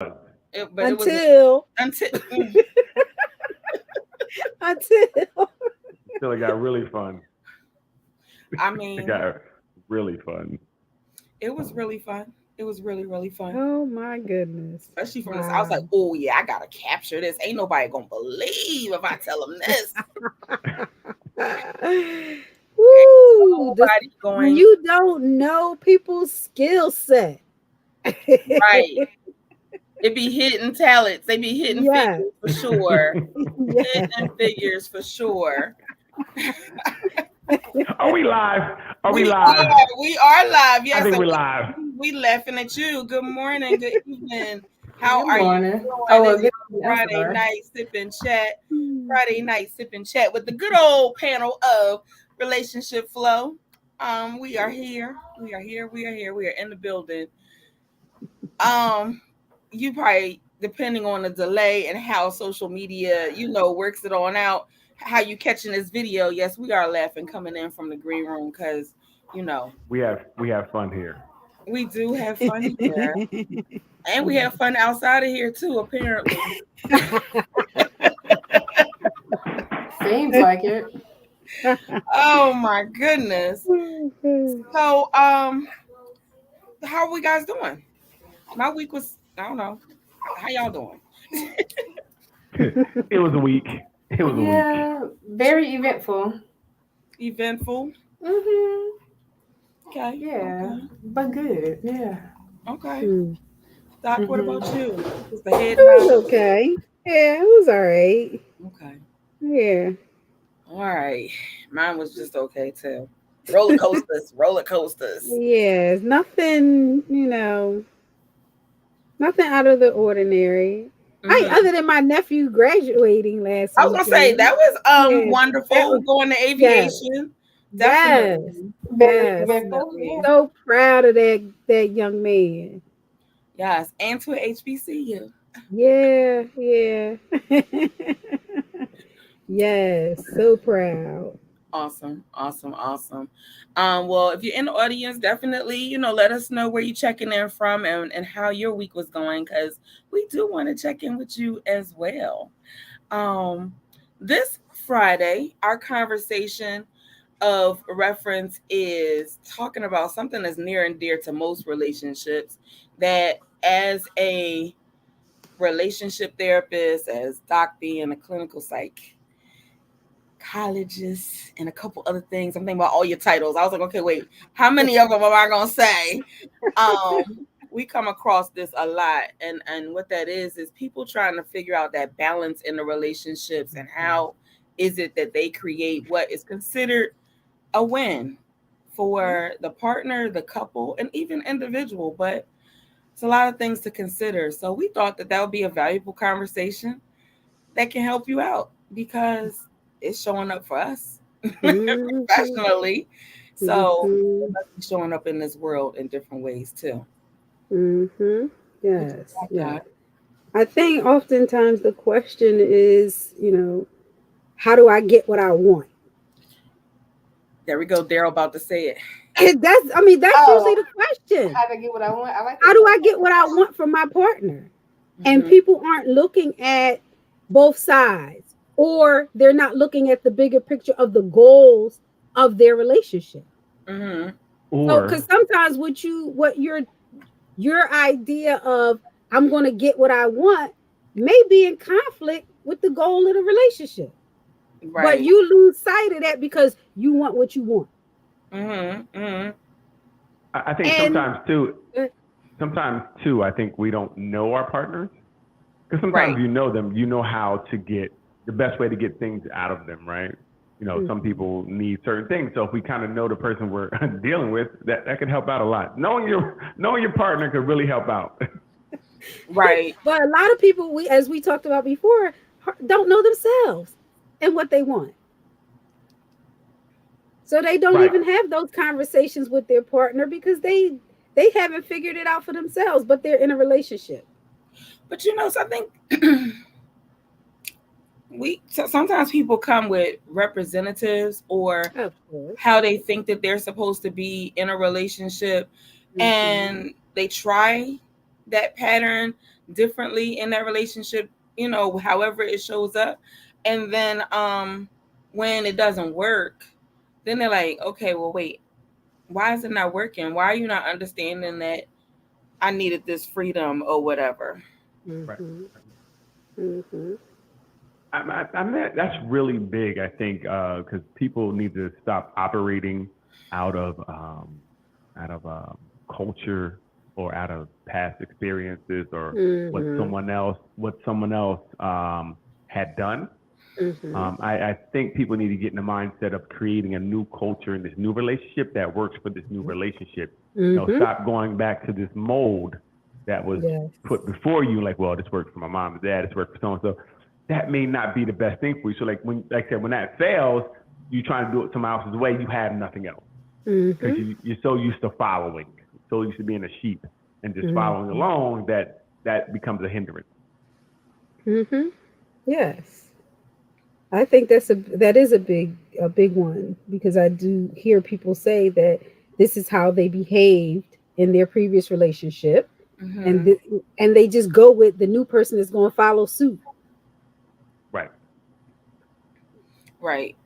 Until Until it got really fun. I It mean, got really fun. it was really fun. It was really, really fun. oh my goodness. Especially from this. I was Wow. like, oh yeah, I gotta capture this. Ain't nobody gonna believe if I tell them this. Ain't Woo! This nobody when going you don't know people's skill set. right. It be hitting talents. They be hitting Yes. figures for sure. Yes. Hitting figures for sure. Are we live? Are we We live? are. We are live. I Yes, think and we're live. we laughing at you. Good morning. Good evening. How Good are you morning. doing? Oh, well, It is good evening. I'm Friday sorry. night sip and chat. Friday night sip and chat with the good old panel of Relationship Flow. We are here. We are here. We are here. We are in the building. Um, you probably depending on the delay and how social media, works it on out. How you catching this video? Yes, we are laughing coming in from the green room because We have fun here. we do have fun here, and we have fun outside of here too. Apparently. Seems like it. Oh my goodness. So, how are we guys doing? My week was, I don't know. How y'all doing? It was a week. It was a week. Yeah, very eventful. Eventful. Mhm. Okay. Yeah, but good. Yeah. Okay. Hmm. Doc, what about Mhm. you? Was the head It nod? was okay. Yeah, it was all right. Okay. Yeah. All right. Mine was just okay too. Roller coasters, roller coasters. Yes. Nothing, nothing out of the ordinary. Hmm. Other than my nephew graduating last I was gonna say weekend. that was Yeah. That wonderful was going to yes. aviation. Yes. Definitely. Very Yes. eventful. Definitely. Yeah. So proud of that young man. Yes. And to HBCU. Yeah, yeah. Yes, so proud. Awesome, awesome, awesome. Well, if you're in the audience, definitely, let us know where you're checking in from and how your week was going, because we do want to check in with you as well. Um, this Friday, our conversation of reference is talking about something that's near and dear to most relationships that as a relationship therapist, as Doc being a clinical psychologist, and a couple other things. I'm thinking about all your titles. I was like, okay, wait, how many of them am I gonna say? We come across this a lot, and what that is people trying to figure out that balance in the relationships and how is it that they create what is considered a win for the partner, the couple, and even individual. But it's a lot of things to consider. So we thought that that would be a valuable conversation that can help you out because it's showing up for us Mhm, professionally. So it mhm, must be showing up in this world in different ways too. mhm. What you Yes, got, yes. Doc? I think oftentimes the question is, how do I get what I want? There we go. Daryl about to say it. That's Oh, usually the question. how to get what I want? I like How that do I question. get what I want from my partner? And Hmm. people aren't looking at both sides, or they're not looking at the bigger picture of the goals of their relationship. Hmm. So, because Or sometimes what your idea of I'm going to get what I want may be in conflict with the goal of the relationship, but Right. you lose sight of that because you want what you want. Hmm. Hmm. I think And sometimes too, I think we don't know our partners. Because sometimes Right. you know them, you know how to get the best way to get things out of them, right? Some Mhm. people need certain things. So if we kind of know the person we're dealing with, that could help out a lot. Knowing your partner could really help out. Right. But a lot of people, as we talked about before, don't know themselves and what they want. So they don't Right. even have those conversations with their partner because they haven't figured it out for themselves, but they're in a relationship. But so I think sometimes people come with representatives or Of course. how they think that they're supposed to be in a relationship, Hmm. and they try that pattern differently in that relationship, however it shows up. And then when it doesn't work, then they're like, okay, well, wait, why is it not working? Why are you not understanding that I needed this freedom or whatever? Right. Mm-hmm. That's really big, I think, because people need to stop operating out of culture or out of past experiences or what someone else had done. I think people need to get in the mindset of creating a new culture in this new relationship that works for this new relationship. Stop going back to this mold that was put before you, like, well, this works for my mom and dad, this works for so and so. That may not be the best thing for you. So, like I said, when that fails, you try to do it someone else's way, you have nothing else because you're so used to following, so used to being a sheep and just following along that becomes a hindrance. Yes. I think that is a big one, because I do hear people say that this is how they behaved in their previous relationship, and they just go with the new person that's going to follow suit. Right. Right.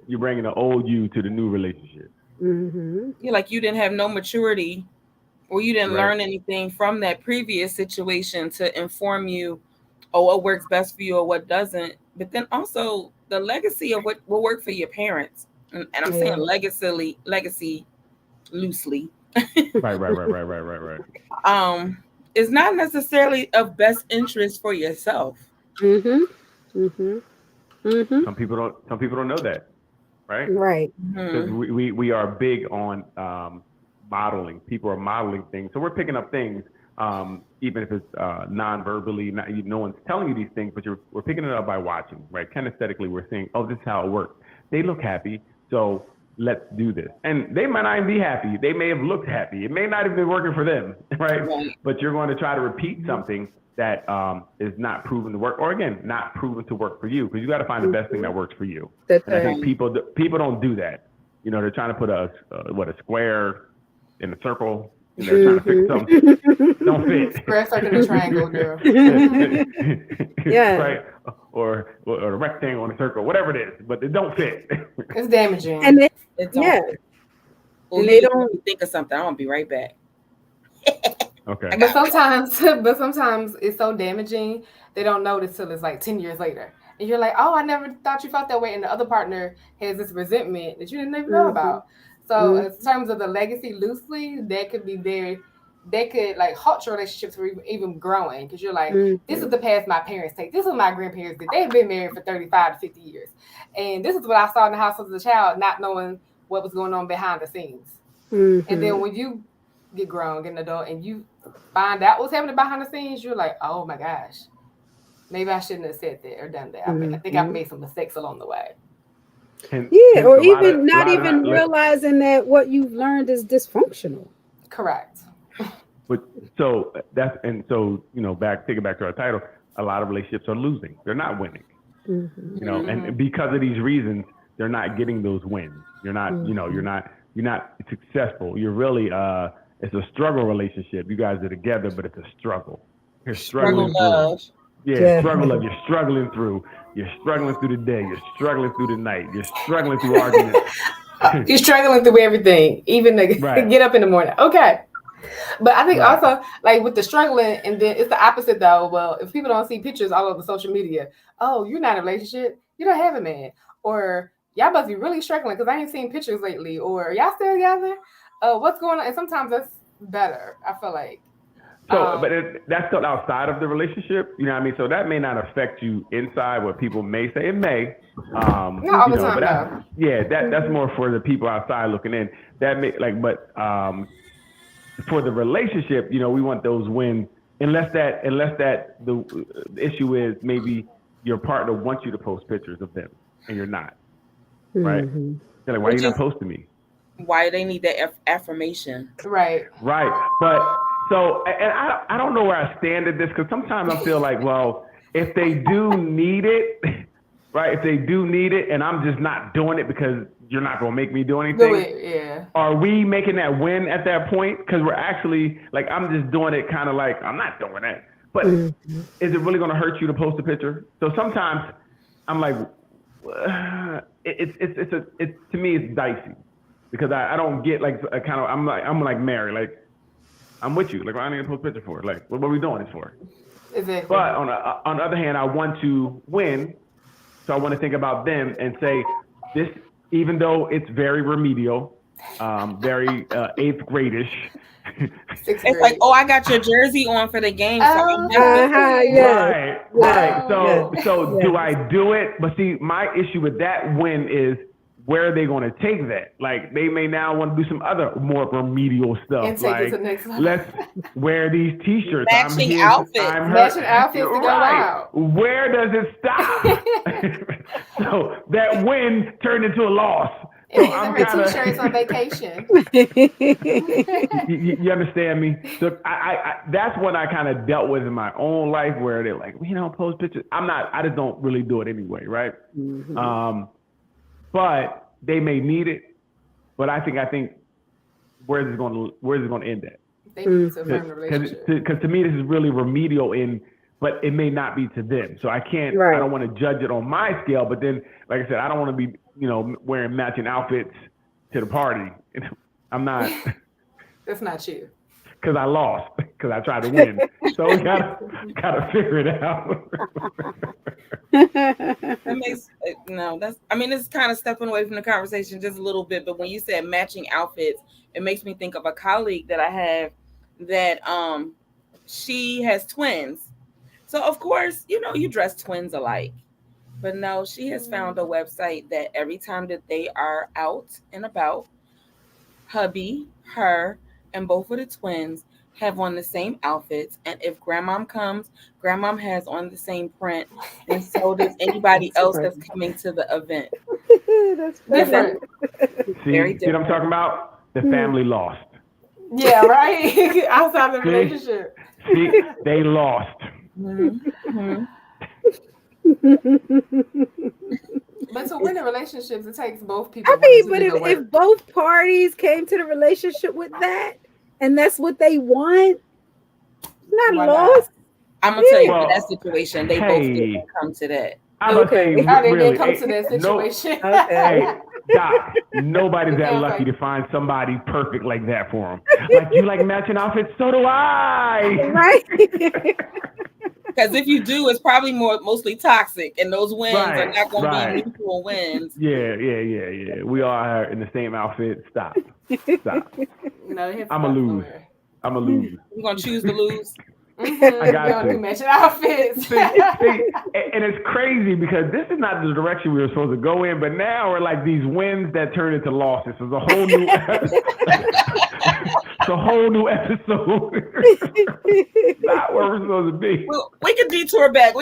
You're bringing the old you to the new relationship. You're like, you didn't have no maturity, or you didn't learn anything from that previous situation to inform you, or what works best for you or what doesn't. But then also the legacy of what will work for your parents, and I'm saying legacy loosely. Right. Is not necessarily of best interest for yourself. Some people don't know that, right? Right. Because we are big on modeling. People are modeling things, so we're picking up things, even if it's non-verbally. No one's telling you these things, but we're picking it up by watching, right? Kinesthetically, we're saying, oh, this is how it works. They look happy, so let's do this. And they might not even be happy. They may have looked happy. It may not even be working for them, right? But you're going to try to repeat something that is not proven to work, or again, not proven to work for you, because you got to find the best thing that works for you. And I think people don't do that. They're trying to put a square in a circle, and they're trying to fix something. Don't fit. Square, circle, and triangle, girl. Right. Or a rectangle and a circle, whatever it is, but it don't fit. It's damaging. And they, It don't. Well, and they don't think of something. I'm gonna be right back. Okay. But sometimes it's so damaging, they don't notice till it's like 10 years later. And you're like, oh, I never thought you felt that way. And the other partner has this resentment that you didn't even know about. So in terms of the legacy loosely, that could like halt your relationships from even growing, because you're like, this is the path my parents take. This is what my grandparents did. They've been married for 35 to 50 years. And this is what I saw in the house as a child, not knowing what was going on behind the scenes. And then when you get grown, get an adult, and you find out what's happening behind the scenes, you're like, oh my gosh, maybe I shouldn't have said that or done that. I think I've made some mistakes along the way. Or even not even realizing that what you've learned is dysfunctional. Correct. But so take it back to our title. A lot of relationships are losing. They're not winning. And because of these reasons, they're not getting those wins. You're not, you're not successful. You're really it's a struggle relationship. You guys are together, but it's a struggle. You're struggling through. Struggle love. You're struggling through. You're struggling through the day. You're struggling through the night. You're struggling through arguments. You're struggling through everything, even to get up in the morning. Okay. But I think also, like with the struggling, and then it's the opposite though. Well, if people don't see pictures all over social media, oh, you're not in a relationship, you don't have a man, or y'all must be really struggling because I ain't seen pictures lately, or y'all still together? What's going on? And sometimes that's better, I feel like. So, but that's still outside of the relationship, you know what I mean? So that may not affect you inside, what people may say. It may. Not all the time, but that's more for the people outside looking in. That may for the relationship, we want those wins. Unless that the issue is maybe your partner wants you to post pictures of them and you're not, right? They're like, why are you not posting me? Why they need that affirmation? Right. But so, and I don't know where I stand at this, because sometimes I feel like, well, if they do need it, right? If they do need it, and I'm just not doing it because you're not gonna make me do anything. Do it, yeah. Are we making that win at that point? Because we're actually like, I'm just doing it kind of like I'm not doing that. But is it really gonna hurt you to post a picture? So sometimes I'm like, it's to me it's dicey because I don't get like a kind of I'm like Mary, like I'm with you, like I need to post a picture for it. Like what are we doing this for? Exactly. But on the other hand, I want to win, so I want to think about them and say this, even though it's very remedial, very eighth gradish. It's like, oh, I got your jersey on for the game. Right. So yes. do I do it? But see, my issue with that win is where are they going to take that? Like they may now want to do some other more remedial stuff. And take like it to the next level. Let's wear these T-shirts. Matching outfits. Matching outfits to go out. Where does it stop? So that win turned into a loss. And these are her T-shirts on vacation. You understand me? So I that's what I kind of dealt with in my own life, where they're like, we don't post pictures. I just don't really do it anyway, right? Mm-hmm. But they may need it. But I think where's it going to end at? They need to affirm the relationship. Because to me, this is really remedial but it may not be to them. So I can't. Right. I don't want to judge it on my scale. But then, like I said, I don't want to be wearing matching outfits to the party. I'm not. That's not you. Because I lost. Because I tried to win. So we gotta figure it out. It's kind of stepping away from the conversation just a little bit. But when you said matching outfits, it makes me think of a colleague that I have that she has twins. So of course, you dress twins alike. But no, she has found a website that every time that they are out and about, hubby, her, and both of the twins have on the same outfits. And if grandmom comes, grandmom has on the same print. And so does anybody else that's coming to the event. That's different. See what I'm talking about? The family lost. Yeah, right? Outside the relationship. See, they lost. Mm-hmm. But to win in relationships, it takes both people. But if both parties came to the relationship with that, and that's what they want, it's not lost. I'm gonna tell you, in that situation, they both didn't come to that. Okay. They didn't come to that situation. Hey, Doc, nobody's that lucky to find somebody perfect like that for them. Like, you like matching outfits? So do I. Right. Because if you do, it's probably mostly toxic, and those wins are not going to be mutual wins. Yeah. We all are in the same outfit. Stop. No, I'm a lose. You're going to choose to lose? Mm-hmm. I got to match outfits. See, and it's crazy because this is not the direction we were supposed to go in, but now we're like these wins that turn into losses. It's a whole new it's a whole new episode. Not where we're supposed to be. Well, we can detour back.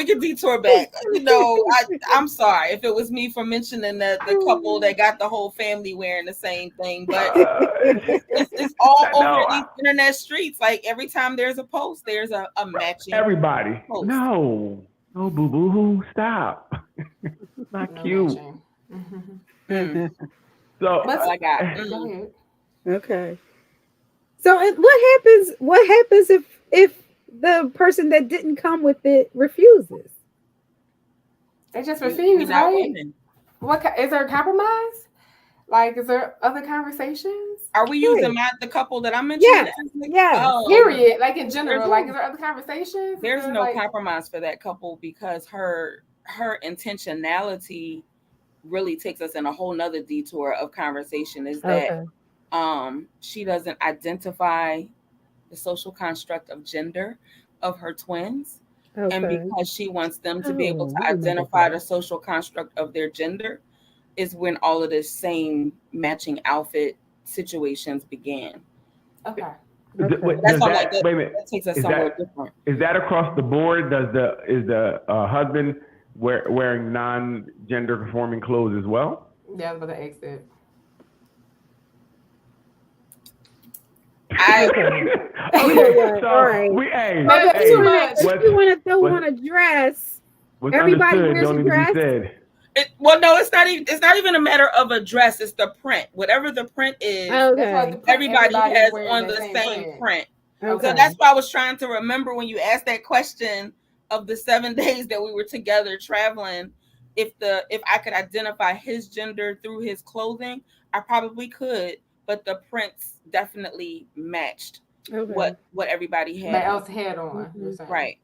I'm sorry if it was me for mentioning the couple that got the whole family wearing the same thing, but it's all over these internet streets. Like every time there's a post, there's a matching. Everybody. Post. No, boo-boo, stop. It's not cute. Mm-hmm. So I got. Okay. So what happens if the person that didn't come with it refuses? They just refuse, right? What is there a compromise? Like, is there other conversations? Are we using the couple that I mentioned? Yeah. Period. Like in general, like, is there other conversations? There's no compromise for that couple because her intentionality really takes us in a whole nother detour of conversation. Is that she doesn't identify the social construct of gender of her twins. And because she wants them to be able to identify the social construct of their gender is when all of this same matching outfit situations began. Okay. That takes us somewhere different. Is that across the board? Is the husband wearing non-gender conforming clothes as well? Yeah, I was about to ask that. All right. If you want to throw on a dress, everybody wears a dress. Well, no, it's not even. It's not even a matter of a dress. It's the print. Whatever the print is, Okay. everybody has on the same print. Okay. So that's why I was trying to remember when you asked that question of the 7 days that we were together traveling. If I could identify his gender through his clothing, I probably could. But the prints definitely matched what everybody had. Else had on. Right.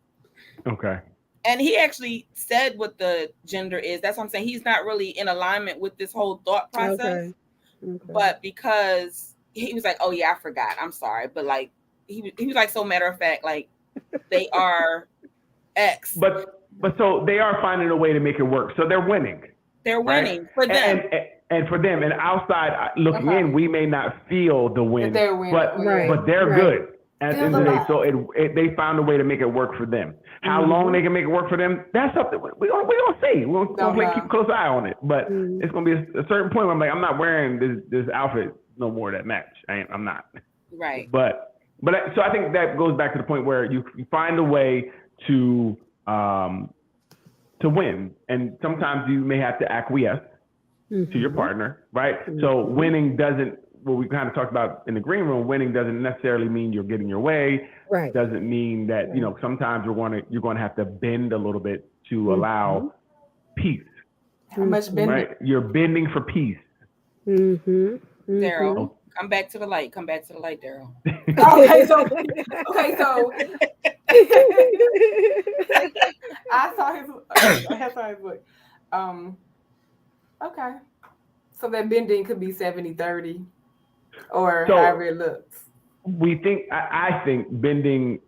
Okay. And he actually said what the gender is. That's what I'm saying. He's not really in alignment with this whole thought process. But because he was like, "Oh yeah, I forgot. I'm sorry." But like he was like so matter of fact, like they are X. But so they are finding a way to make it work. So they're winning. They're winning for them. And for them, and outside looking in, we may not feel the win, but they're good. At the end of the day, so they found a way to make it work for them. How long they can make it work for them, that's something we're gonna see. We're gonna keep a close eye on it. But it's gonna be a certain point where I'm like, I'm not wearing this outfit no more that match. I'm not. Right. But so I think that goes back to the point where you find a way to win, and sometimes you may have to acquiesce to your partner, right? So winning doesn't. What we kind of talked about in the green room, winning doesn't necessarily mean you're getting your way. Right. Doesn't mean that, sometimes you're going to have to bend a little bit to allow peace. How much bending? Right? You're bending for peace. Daryl, come back to the light. Come back to the light, Daryl. Okay, so I saw his book. Okay. So that bending could be 70-30. Or however it looks. I think bending.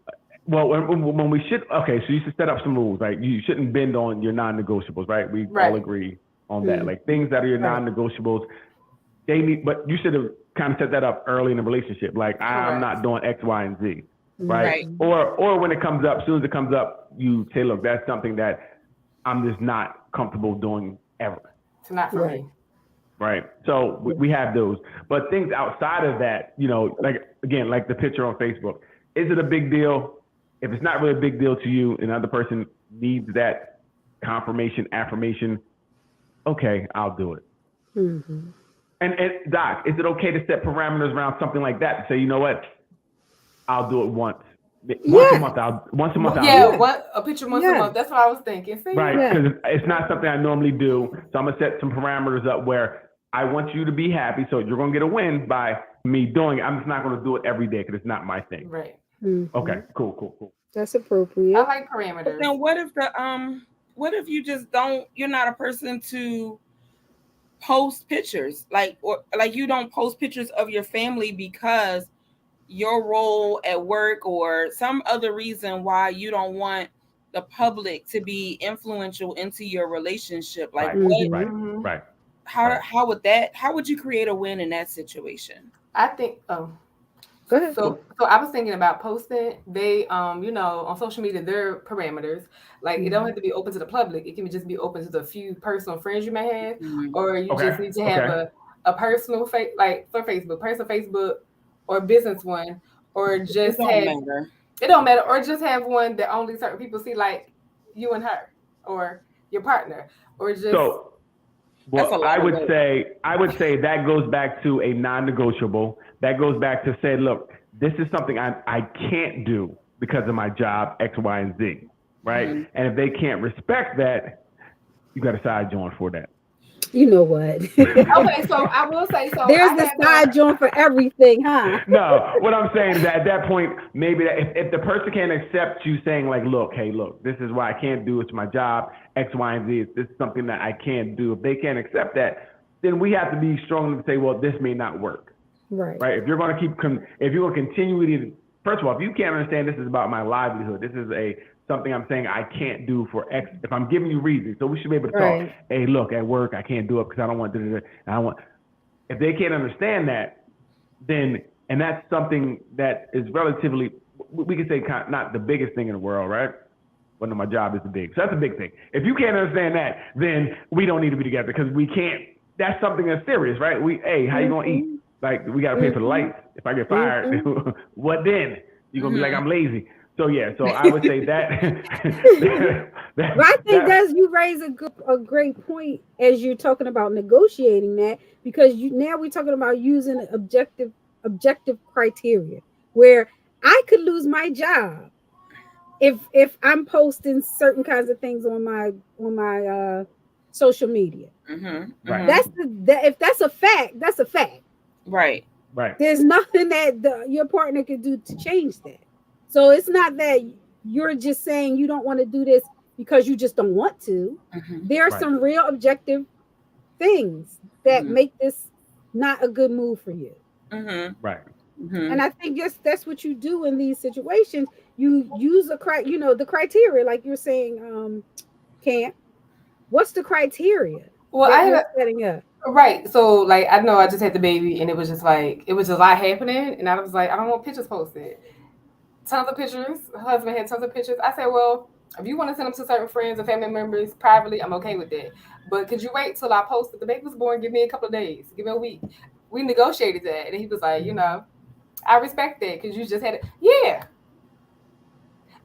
Well, when we should. Okay, so you should set up some rules. Like you shouldn't bend on your non-negotiables, right? We all agree on that. Like things that are your non-negotiables, they need. But you should have kind of set that up early in the relationship. Like I'm not doing X, Y, and Z, right? Or when it comes up, as soon as it comes up, you say, look, that's something that I'm just not comfortable doing ever. It's not for me. Right. So we have those, but things outside of that, like the picture on Facebook, is it a big deal? If it's not really a big deal to you and the other person needs that confirmation, affirmation, okay, I'll do it. And Doc, is it okay to set parameters around something like that? To say, you know what, I'll do it once a month. A picture once a month. That's what I was thinking. See? Right, because it's not something I normally do. So I'm gonna set some parameters up where I want you to be happy. So you're gonna get a win by me doing it. I'm just not gonna do it every day because it's not my thing. Right. Okay. Cool. That's appropriate. I like parameters. But then what if you just don't? You're not a person to post pictures, like you don't post pictures of your family because your role at work or some other reason why you don't want the public to be influential into your relationship. Like right. How would you create a win in that situation? I think go ahead. So I was thinking about posting. They on social media, their parameters, like it don't have to be open to the public. It can just be open to the few personal friends you may have, or you just need to have a personal like for Facebook, personal Facebook, or business one, or just it don't matter, or just have one that only certain people see, like you and her, or your partner, or just. I would say that goes back to a non-negotiable. That goes back to say, look, this is something I can't do because of my job, X, Y, and Z, right? And if they can't respect that, you got a side joint for that. You know what? Okay, so I will say so. There's the side joint for everything, huh? No, what I'm saying is at that point, maybe that if the person can't accept you saying like, look, this is why I can't do it. It's my job, X, Y, and Z. This is something that I can't do. If they can't accept that, then we have to be strong enough to say, well, this may not work. Right. If you're going to continue, first of all, if you can't understand this is about my livelihood, this is something I'm saying I can't do for X. If I'm giving you reasons, so we should be able to talk. Hey, look, at work I can't do it because I don't want to. If they can't understand that, then and that's something that is relatively, we could say not the biggest thing in the world, right? Well, no, my job is big, so that's a big thing. If you can't understand that, then we don't need to be together because we can't. That's something that's serious, right? How you gonna eat? Like we gotta pay for the lights. If I get fired, what then? You're gonna be like I'm lazy. So I would say that That, But I think that, you raise a great point as you're talking about negotiating that, because now we're talking about using objective criteria where I could lose my job if I'm posting certain kinds of things on my social media. Right. That's if that's a fact, that's a fact. Right. Right. There's nothing that your partner can do to change that. So it's not that you're just saying you don't want to do this because you just don't want to. There are Right. some real objective things that make this not a good move for you. Right. And I think that's what you do in these situations. You use the criteria, like you're saying, Camp. What's the criteria Well, that you're setting up? Right. So like I know I just had the baby and it was just a lot happening and I was like, I don't want pictures posted. Tons of pictures. Her husband had tons of pictures. I said, well, if you want to send them to certain friends or family members privately, I'm okay with that. But could you wait till I posted the baby was born? Give me a couple of days. Give me a week. We negotiated that. And he was like, I respect that because you just had it. Yeah.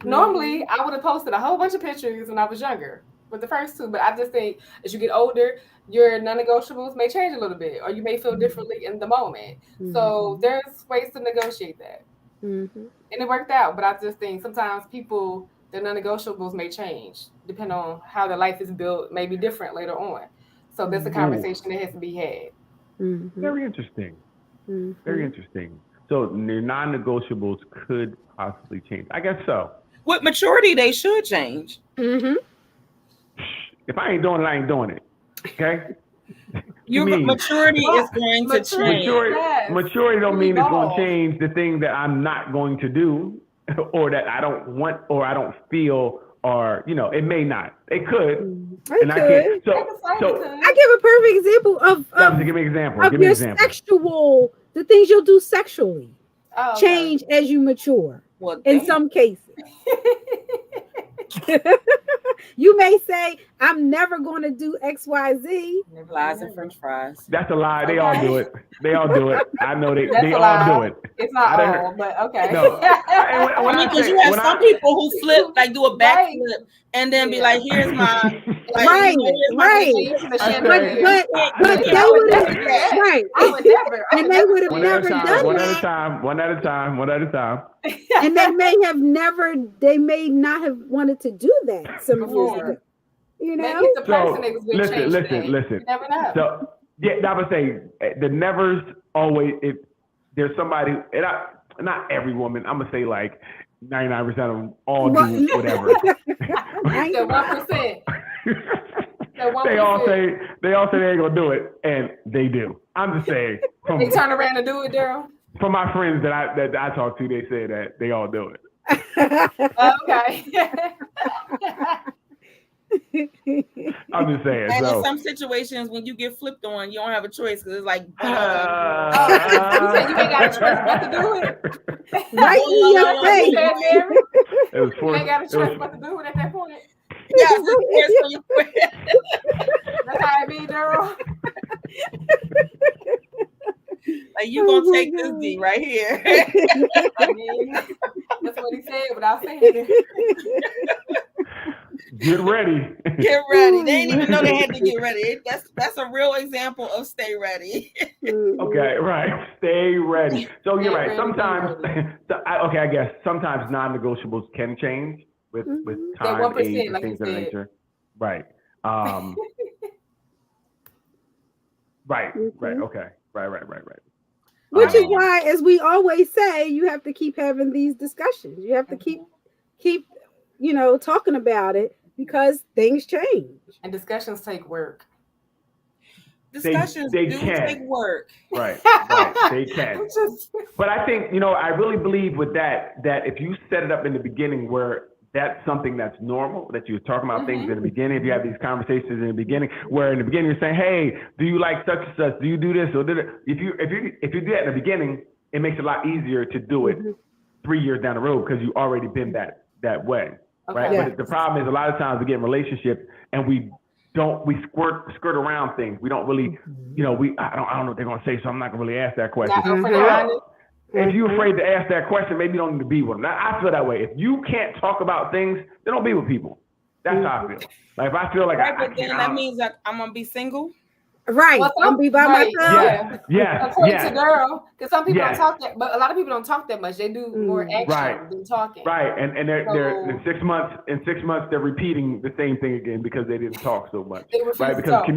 Normally, I would have posted a whole bunch of pictures when I was younger with the first two. But I just think as you get older, your non-negotiables may change a little bit or you may feel differently in the moment. So there's ways to negotiate that. And it worked out. But I just think sometimes their non-negotiables may change depending on how their life is built, may be different later on. So that's a conversation that has to be had. Very interesting. Very interesting. So the non-negotiables could possibly change. I guess so. With maturity, they should change. If I ain't doing it, I ain't doing it. Okay. Your maturity is going to change. Maturity don't mean it's going to change the thing that I'm not going to do, or that I don't want, or I don't feel, or it may not. It could. I can't. So I give a perfect example of give me an example. Of your sexual, the things you'll do sexually change as you mature. Well, in some cases. You may say, I'm never going to do XYZ. Flies and French fries. That's a lie. They all do it. They all do it. I know they all do it. It's not all, but okay. No. Because you have some people who flip, like do a backflip, and then be like, here's my... Right. But they would have... Right. I would never. And they would have never done that. One at a time. And they may not have wanted to do that some years ago. Maybe the person that was listen. You never know. So I would say the nevers always. If there's somebody, not every woman. I'm gonna say like 99% of them all do whatever. That 1%. They all say they ain't gonna do it, and they do. I'm just saying. They turn around and do it, Daryl. From my friends that I talk to, they say that they all do it. Okay. I'm just saying. And so. in some situations, when you get flipped on, you don't have a choice because it's like. You said you ain't got a choice but to do it. Right in your face. You ain't got a choice but to do it at that point. Yes, that's how it be, Daryl. Like you gonna take this D right here. I mean, that's what he said without saying it. Get ready. Get ready. They didn't even know they had to get ready. That's a real example of stay ready. Okay, right. Stay ready. So you're right. Sometimes, I guess sometimes non-negotiables can change with time, age, and things of that nature. Right. Right. Okay. Right. Which is why, as we always say, you have to keep having these discussions. You have to keep talking about it because things change. And discussions take work. Discussions they do can. take work. Right. They can. But I think, I really believe with that if you set it up in the beginning where that's something that's normal, that you're talking about things in the beginning, if you have these conversations in the beginning, where in the beginning you're saying, hey, do you like such and such? Do you do this? Or if you do that in the beginning, it makes it a lot easier to do it 3 years down the road because you've already been that way. Okay. Right. Yeah. But the problem is a lot of times we get in relationships and we skirt around things. We don't really, I don't know what they're gonna say, so I'm not gonna really ask that question. If you're afraid to ask that question, maybe you don't need to be with them. I feel that way. If you can't talk about things, then don't be with people. That's how I feel. Like if I feel like Right, I but then can't, that means like I'm gonna be single. Right. Well, I'm be by myself. According to girl, because some people don't Yes. talk that, but a lot of people don't talk that much. They do more action Right. than talking. Right, and they're So- in 6 months. In 6 months, they're repeating the same thing again because they didn't talk so much. They refuse Right, to because talk.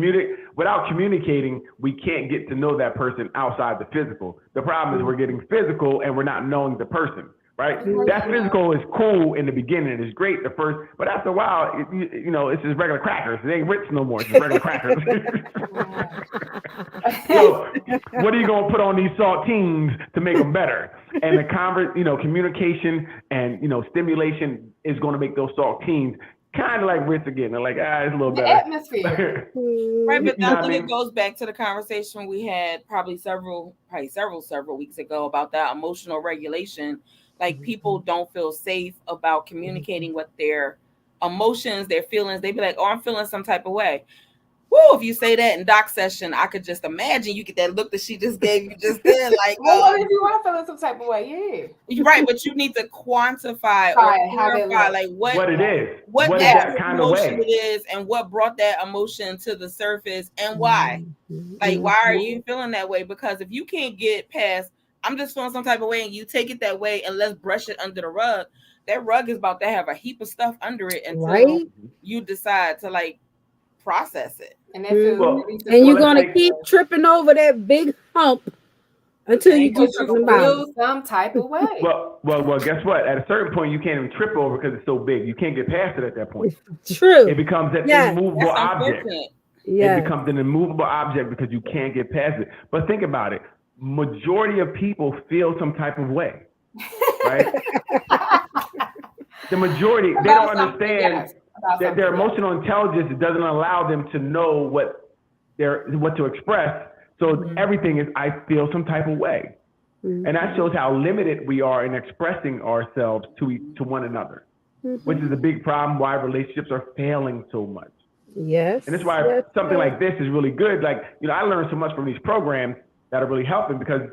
without communicating, we can't get to know that person outside the physical. The problem is we're getting physical and we're not knowing the person. Right, that physical is cool in the beginning. It's great the first, but after a while, you know, it's just regular crackers. It ain't Ritz no more. It's just regular crackers. So, what are you gonna put on these saltines to make them better? And the communication and stimulation is gonna make those saltines kind of like Ritz again. They're like, it's a little The better. atmosphere. Right, but You know I what I think mean? it goes back to the conversation we had several weeks ago about that emotional regulation. Like people don't feel safe about communicating what their emotions, their feelings. They be like, "Oh, I'm feeling some type of way." Woo! If you say that in doc session, I could just imagine you get that look that she just gave you just then. Like, Well, if you are feeling some type of way, you're right, but you need to quantify or clarify like what it is, what is that that kind of emotion way it is, and what brought that emotion to the surface, and why. Like, why are you feeling that way? Because if you can't get past, I'm just feeling some type of way, and you take it that way, and let's brush it under the rug. That rug is about to have a heap of stuff under it until you decide to like process it. And that's and you're gonna keep tripping over that big hump until you do something about it. Some type of way. Well, guess what? At a certain point, you can't even trip over because it's so big. You can't get past it at that point. True. It becomes an immovable object. It becomes an immovable object because you can't get past it. But think about it. Majority of people feel some type of way, right? The majority, they don't understand that their emotional intelligence doesn't allow them to know what to express. So everything is, I feel some type of way. And that shows how limited we are in expressing ourselves to one another, which is a big problem why relationships are failing so much. Yes. And that's why something like this is really good. Like, I learned so much from these programs that are really helping because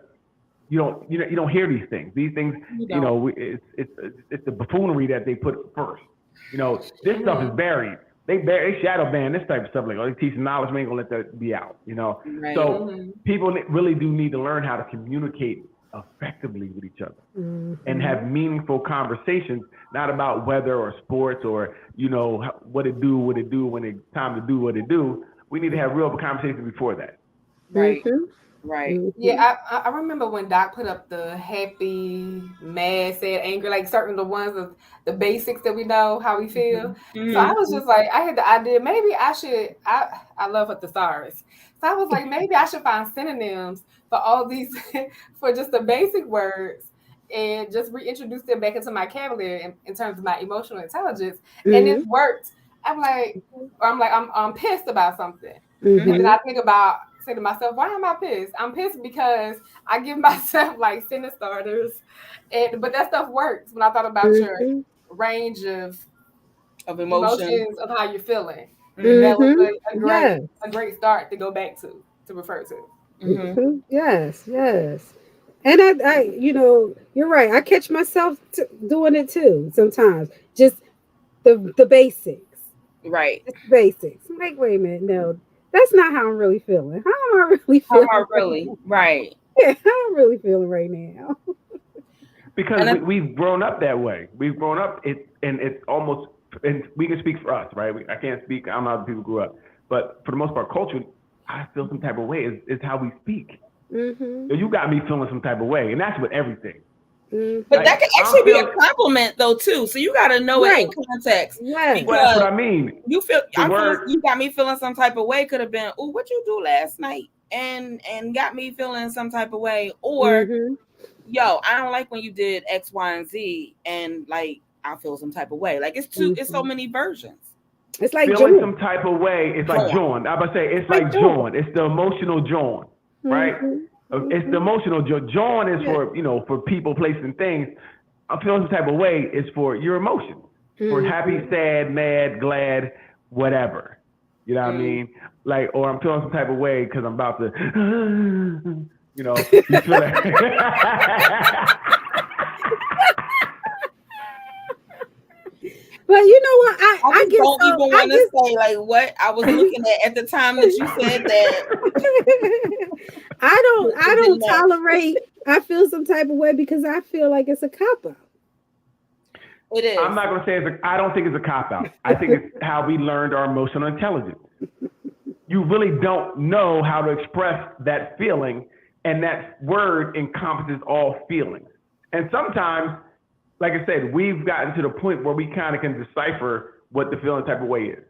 you don't hear these things. These things, it's the buffoonery that they put first. This stuff is buried. They shadow ban this type of stuff. Like, they teaching knowledge, we ain't gonna let that be out. Right. So people really do need to learn how to communicate effectively with each other and have meaningful conversations, not about weather or sports or what it do when it's time to do what it do. We need to have real conversations before that. Right. Right. Yeah, I remember when Doc put up the happy, mad, sad, angry, like certain the ones of the basics that we know how we feel. So I was just like, I had the idea, maybe I should. I love a thesaurus, so I was like, maybe I should find synonyms for all these for just the basic words and just reintroduce them back into my vocabulary in terms of my emotional intelligence, and it worked. I'm pissed about something, and then I say to myself, why am I pissed? I'm pissed because I give myself like sentence starters, but that stuff works when I thought about your range of emotions of how you're feeling. That was a great start to go back to refer to. Yes. And I you're right. I catch myself doing it too sometimes. Just the basics. Right. Just the basics. I'm like, wait a minute, no. That's not how I'm really feeling. How am I really feeling? Right. Yeah, how I'm really feeling right now. Because we've grown up that way. We've grown up, and it's almost, and we can speak for us, right? I can't speak, I don't know how people grew up. But for the most part, culture, I feel some type of way is how we speak. You got me feeling some type of way, and that's with everything. But that can actually be a compliment, though, too. So you got to know it in context. Right. Well, that's what I mean. You got me feeling some type of way. Could have been, oh, what you do last night, and got me feeling some type of way. Or, yo, I don't like when you did X, Y, and Z, and like I feel some type of way. Like it's so many versions. It's like feeling some type of way. It's like John. I was about to say it's like John. It's the emotional John, right? It's the emotional John. John is for for people, places, and things. I'm feeling some type of way is for your emotions, for happy, sad, mad, glad, whatever. You know what I mean? Like, or I'm feeling some type of way because I'm about to, you feel that. But you know what? I I just get don't so even want to say like what I was looking at the time that you said that. I It don't didn't match. tolerate. I feel some type of way because I feel like it's a cop out. It is. I'm not going to say I don't think it's a cop out. I think it's how we learned our emotional intelligence. You really don't know how to express that feeling, and that word encompasses all feelings. And sometimes, like I said, we've gotten to the point where we kind of can decipher what the feeling type of way is.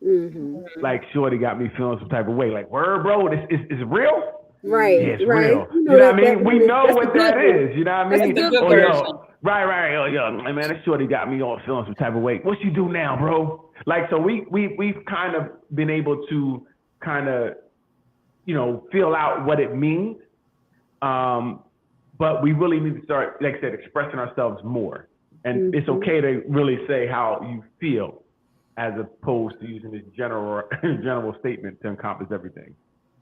Mm-hmm. Like, Shorty got me feeling some type of way. Like, word, bro, this is real? Right, Yeah, it's right. real. You know what I mean? We know that's what the good that one. is. You know what I That's mean? the good Oh, version. yo, right. Oh, yo, hey, man, this Shorty got me all feeling some type of way. What you do now, bro? Like, so we've kind of been able to kind of, feel out what it means. But we really need to start, like I said, expressing ourselves more. And it's okay to really say how you feel, as opposed to using this general statement to encompass everything.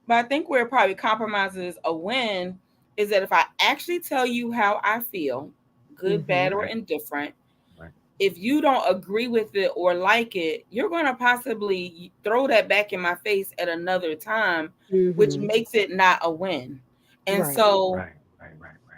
But I think where it probably compromises a win is that if I actually tell you how I feel, good, bad, or indifferent, Right. if you don't agree with it or like it, you're going to possibly throw that back in my face at another time, which makes it not a win. And so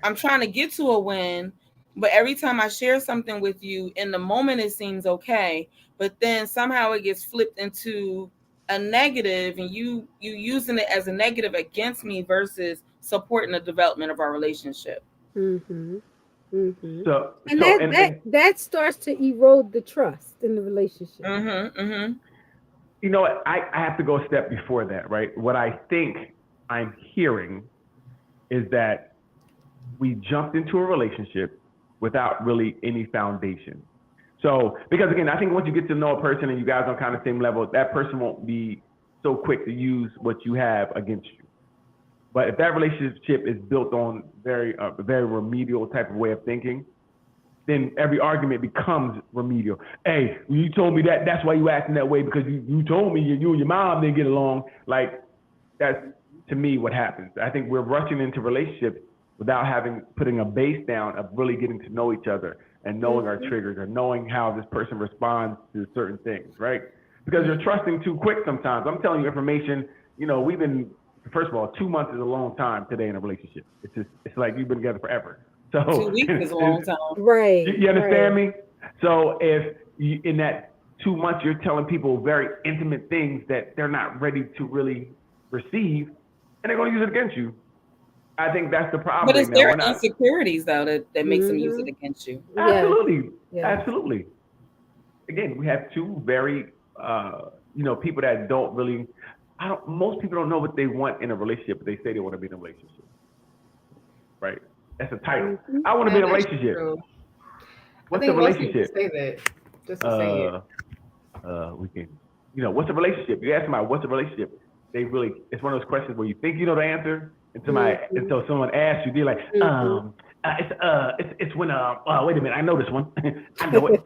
I'm trying to get to a win, but every time I share something with you, in the moment it seems okay, but then somehow it gets flipped into a negative, and you using it as a negative against me versus supporting the development of our relationship. Mm-hmm. Mm-hmm. So, And that starts to erode the trust in the relationship. You know what? I have to go a step before that, right? What I think I'm hearing is that we jumped into a relationship without really any foundation. So, because again, I think once you get to know a person and you guys are on kind of same level, that person won't be so quick to use what you have against you. But if that relationship is built on a very remedial type of way of thinking, then every argument becomes remedial. Hey, you told me that. That's why you acting that way, because you told me you and your mom didn't get along. Like, that's, to me, what happens. I think we're rushing into relationships without putting a base down of really getting to know each other and knowing our triggers and knowing how this person responds to certain things, right? Because you're trusting too quick sometimes. I'm telling you information, we've been, first of all, 2 months is a long time today in a relationship. It's like you've been together forever. So 2 weeks is a long time. Right. You understand me? So if in that 2 months you're telling people very intimate things that they're not ready to really receive, and they're going to use it against you, I think that's the problem. But it's their insecurities, though, that makes them use it against you. Absolutely. Yeah. Absolutely. Again, we have two very, people that don't really, most people don't know what they want in a relationship, but they say they want to be in a relationship. Right? That's a title. I want to be in a relationship. What's the relationship? Say that. Just to say it. We can, what's a relationship? You ask somebody, what's a relationship? It's one of those questions where you think you know the answer until someone asks you, they're like, it's when, wait a minute, I know this one. I know it.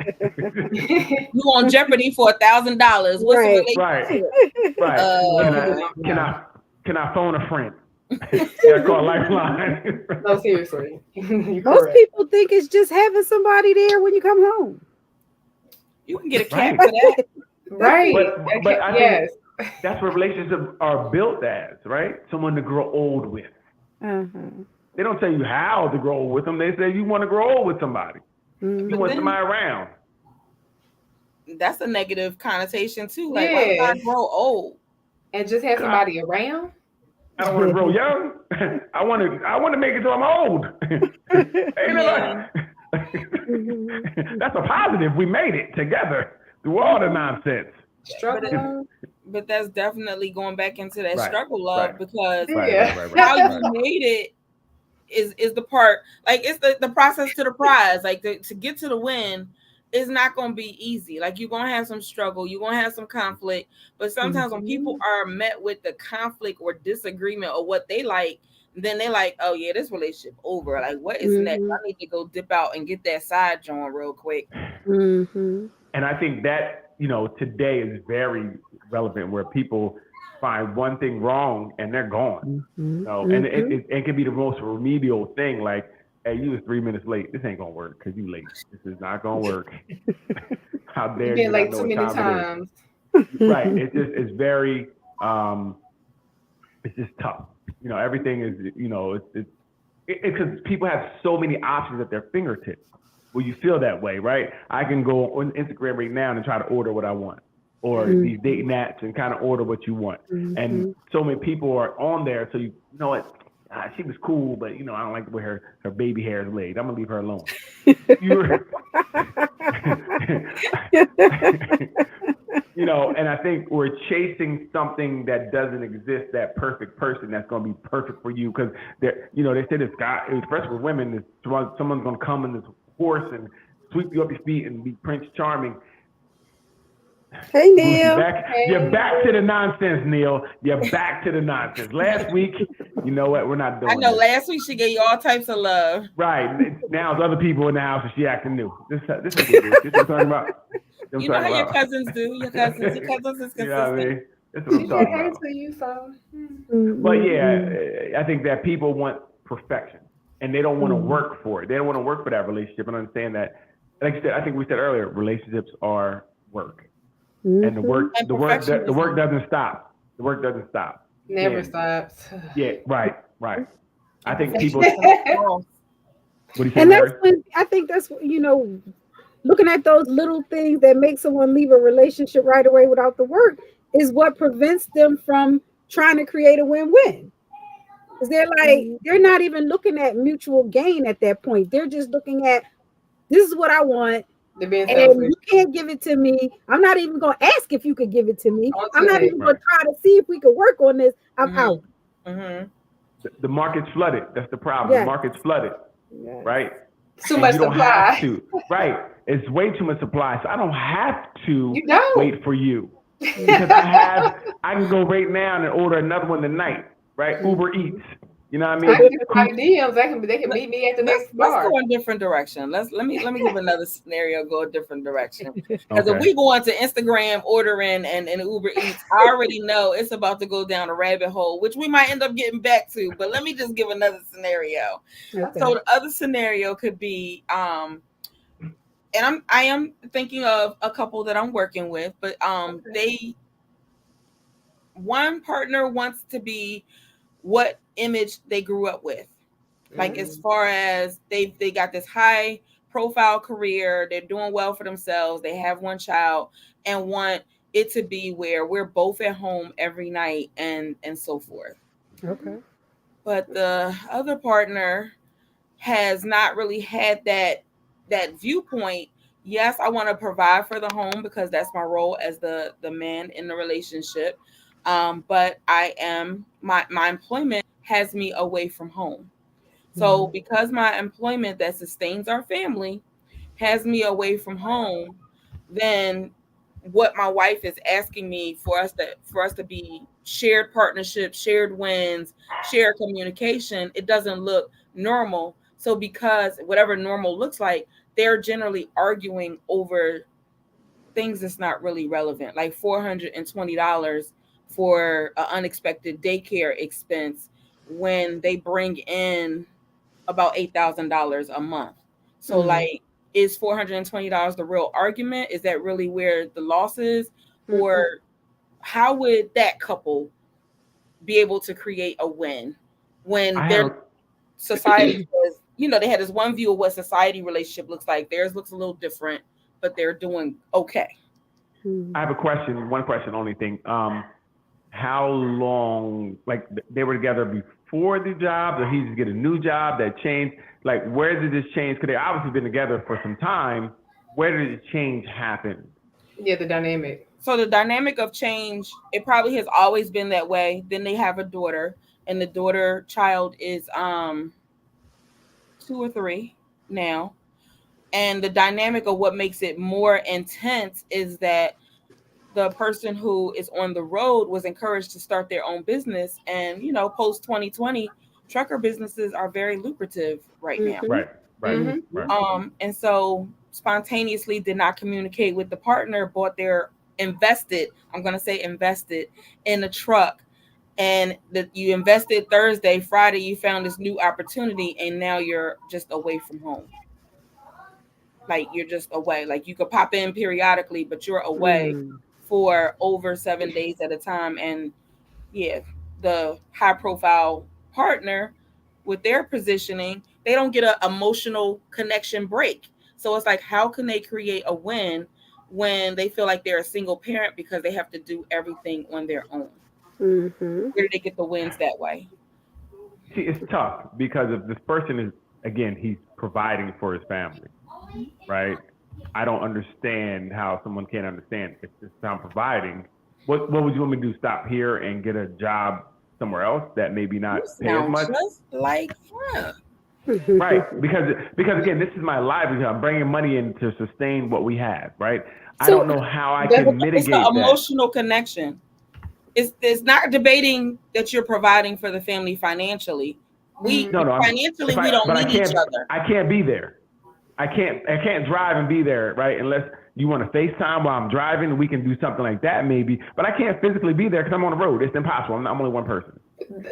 You on Jeopardy for $1,000. What's the relationship? Right. Can I phone a friend? Yeah, call Lifeline. No, seriously. Most people think it's just having somebody there when you come home. You can get a cat for that. Right. But I think that's what relationships are built as, right? Someone to grow old with. They don't tell you how to grow old with them. They say you want to grow old with somebody. You want somebody around. That's a negative connotation too. Like, why would I grow old? And just have somebody around? I don't want to grow young. I want to make it till I'm old. That's a positive. We made it together through all the nonsense. Struggle. But that's definitely going back into that struggle love, because how you made it is the part, like, it's the process to the prize. Like, to get to the win is not going to be easy. Like, you're going to have some struggle, you're going to have some conflict, but sometimes when people are met with the conflict or disagreement or what they like, then they're like, oh yeah, this relationship over. Like, what is next? I need to go dip out and get that side joint real quick. And I think that, today is very relevant, where people find one thing wrong and they're gone. And it can be the most remedial thing. Like, hey, you was 3 minutes late. This ain't gonna work because you late. This is not gonna work. How dare You've you been not late know too what many time it is? times. Right. It's very it's just tough. Everything is it's because people have so many options at their fingertips. Well, you feel that way, right? I can go on Instagram right now and try to order what I want, or these dating apps and kind of order what you want. And so many people are on there, so you know what? She was cool, but I don't like the way her baby hair is laid. I'm gonna leave her alone. And I think we're chasing something that doesn't exist, that perfect person that's going to be perfect for you. Because they say this guy, especially with women, someone's going to come in this horse and sweep you up your feet and be Prince Charming. Hey, Neil. You're back to the nonsense, Neil. You're back to the nonsense. Last week, you know what? We're not doing. I know. Last week she gave you all types of love. Right now, there's other people in the house and she acting new. This is what I'm talking about. You know how your cousins do. Your cousins is consistent. You know what I mean? That's what I'm talking about. To you, so. But yeah, I think that people want perfection and they don't want to work for it. They don't want to work for that relationship and understand that. Like I said, I think we said earlier, relationships are work, and the work doesn't stop. The work doesn't stop. Never stops. Yeah, right. I think people. What do you say, and Mary? I think that's looking at those little things that make someone leave a relationship right away without the work is what prevents them from trying to create a win-win. Because they're not even looking at mutual gain at that point. They're just looking at, this is what I want, and you can't give it to me. I'm not even going to ask if you could give it to me. I'm not even going to try to see if we could work on this. I'm out. The market's flooded. That's the problem. The market's flooded. Right? Too much supply. Right. It's way too much supply. So I don't have to wait for you. Because I can go right now and order another one tonight. Right? Uber Eats. You know what I mean? DMs, they can meet me at the next bar. Let's go in a different direction. Let me give another scenario, go a different direction. Because if we go onto Instagram ordering and Uber Eats, I already know it's about to go down a rabbit hole, which we might end up getting back to. But let me just give another scenario. Okay. So the other scenario could be and I am thinking of a couple that I'm working with, but one partner wants to be what image they grew up with. Like as far as they got this high profile career, they're doing well for themselves, they have one child, and want it to be where we're both at home every night and so forth. Okay. But the other partner has not really had that viewpoint. Yes, I want to provide for the home because that's my role as the man in the relationship. But I am my employment has me away from home. So because my employment that sustains our family has me away from home, then what my wife is asking me for us to be shared partnership, shared wins, shared communication, it doesn't look normal. So because whatever normal looks like, they're generally arguing over things that's not really relevant, like $420 for an unexpected daycare expense when they bring in about $8,000 a month. So like, is $420 the real argument? Is that really where the loss is? Or how would that couple be able to create a win when their society was, they had this one view of what society relationship looks like. Theirs looks a little different, but they're doing okay. I have a question, one question only thing. How long, like they were together before the job, or he just get a new job that changed? Like, where did this change? Because they obviously been together for some time. Where did the change happen? Yeah, the dynamic. So the dynamic of change, it probably has always been that way. Then they have a daughter, and the child is 2 or 3 now. And the dynamic of what makes it more intense is that the person who is on the road was encouraged to start their own business. And, post 2020, trucker businesses are very lucrative right now. Right. And so spontaneously did not communicate with the partner, invested in a truck and that you invested Thursday, Friday, you found this new opportunity, and now you're just away from home. Like you're just away. Like you could pop in periodically, but you're away for over 7 days at a time. And yeah, the high profile partner with their positioning, they don't get an emotional connection break. So it's like, how can they create a win when they feel like they're a single parent because they have to do everything on their own? Where do they get the wins that way? See, it's tough because if this person is, again, he's providing for his family, right? I don't understand how someone can't understand if I'm providing. What would you want me to do? Stop here and get a job somewhere else that maybe not pay as much? Just like her. Right, because again, this is my livelihood. I'm bringing money in to sustain what we have, right? I So- don't know how I can mitigate It's the that. emotional connection. It's not debating that you're providing for the family financially. Financially we don't need each other. I can't be there. I can't drive and be there, right? Unless you want to FaceTime while I'm driving, we can do something like that maybe. But I can't physically be there because I'm on the road. It's impossible. I'm only one person.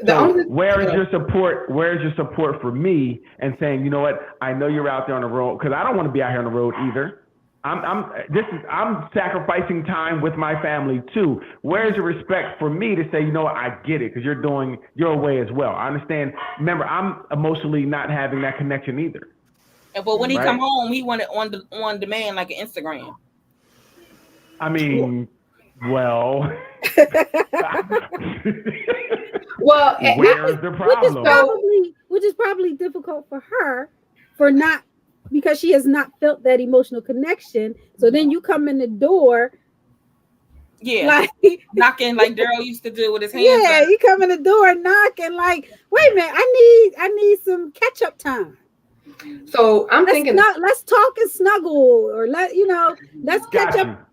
So where is your support? Where is your support for me and saying, you know what? I know you're out there on the road because I don't want to be out here on the road either. I'm sacrificing time with my family too. Where's your respect for me to say, you know what, I get it because you're doing your way as well. I understand. Remember, I'm emotionally not having that connection either. But when he come home, he want it on demand like an Instagram. I mean, well, well, where's the problem? Which is probably difficult for her because she has not felt that emotional connection. So then you come in the door, like knocking like Daryl used to do with his hands. Yeah, you come in the door knocking like, wait a minute, I need some catch up time. So I'm thinking, let's talk and snuggle, or let's catch up.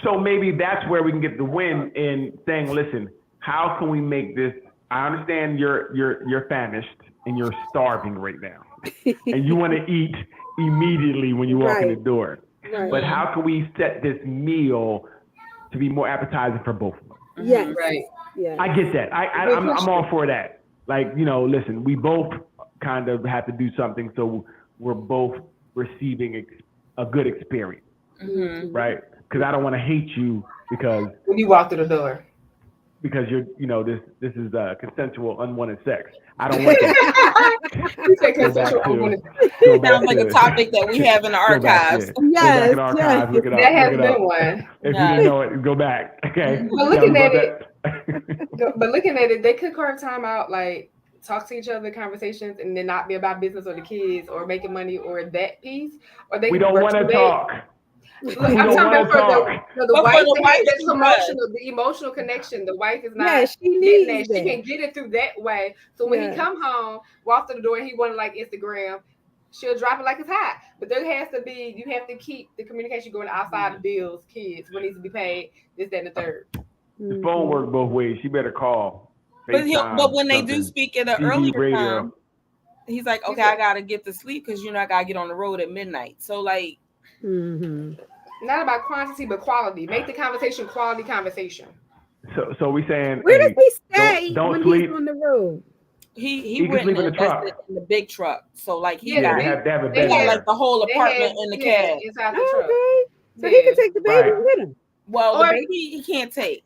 So maybe that's where we can get the win in saying, listen, how can we make this? I understand you're famished and you're starving right now, and you want to eat immediately when you walk in the door. Right. But how can we set this meal to be more appetizing for both of us? Yes, right. Yeah, I get that. I'm all for that. Like, listen, we both kind of have to do something so we're both receiving a good experience, right? Because I don't want to hate you because when you walk through the door, because you're, this is consensual unwanted sex. I don't want that. You say consensual unwanted. Sounds like a topic that we have in the archives. Yes, look it up. That has been one. If you didn't know it, go back. Okay. But looking at it, they could carve time out, like talk to each other, conversations, and then not be about business or the kids or making money or that piece. Or they. We don't want to talk. Look, I'm talking about for the wife to have that the emotional connection. The wife is not getting that. She can get it through that way. So when he come home, walk through the door, and he want to like Instagram, she'll drop it like it's hot. But there has to be, you have to keep the communication going outside of bills, kids, what needs to be paid, this, that, and the third. The phone work both ways. She better call. But when they do speak at an earlier time, he's like, okay, I gotta get to sleep because I gotta get on the road at midnight. So like, not about quantity but quality. Make the conversation quality conversation. So we saying, where does he stay don't when sleep he's on the road? He went sleep in the truck, in the big truck. So like they got like the whole apartment in the cab inside the truck. So he can take the baby with him. Well, the baby he can't take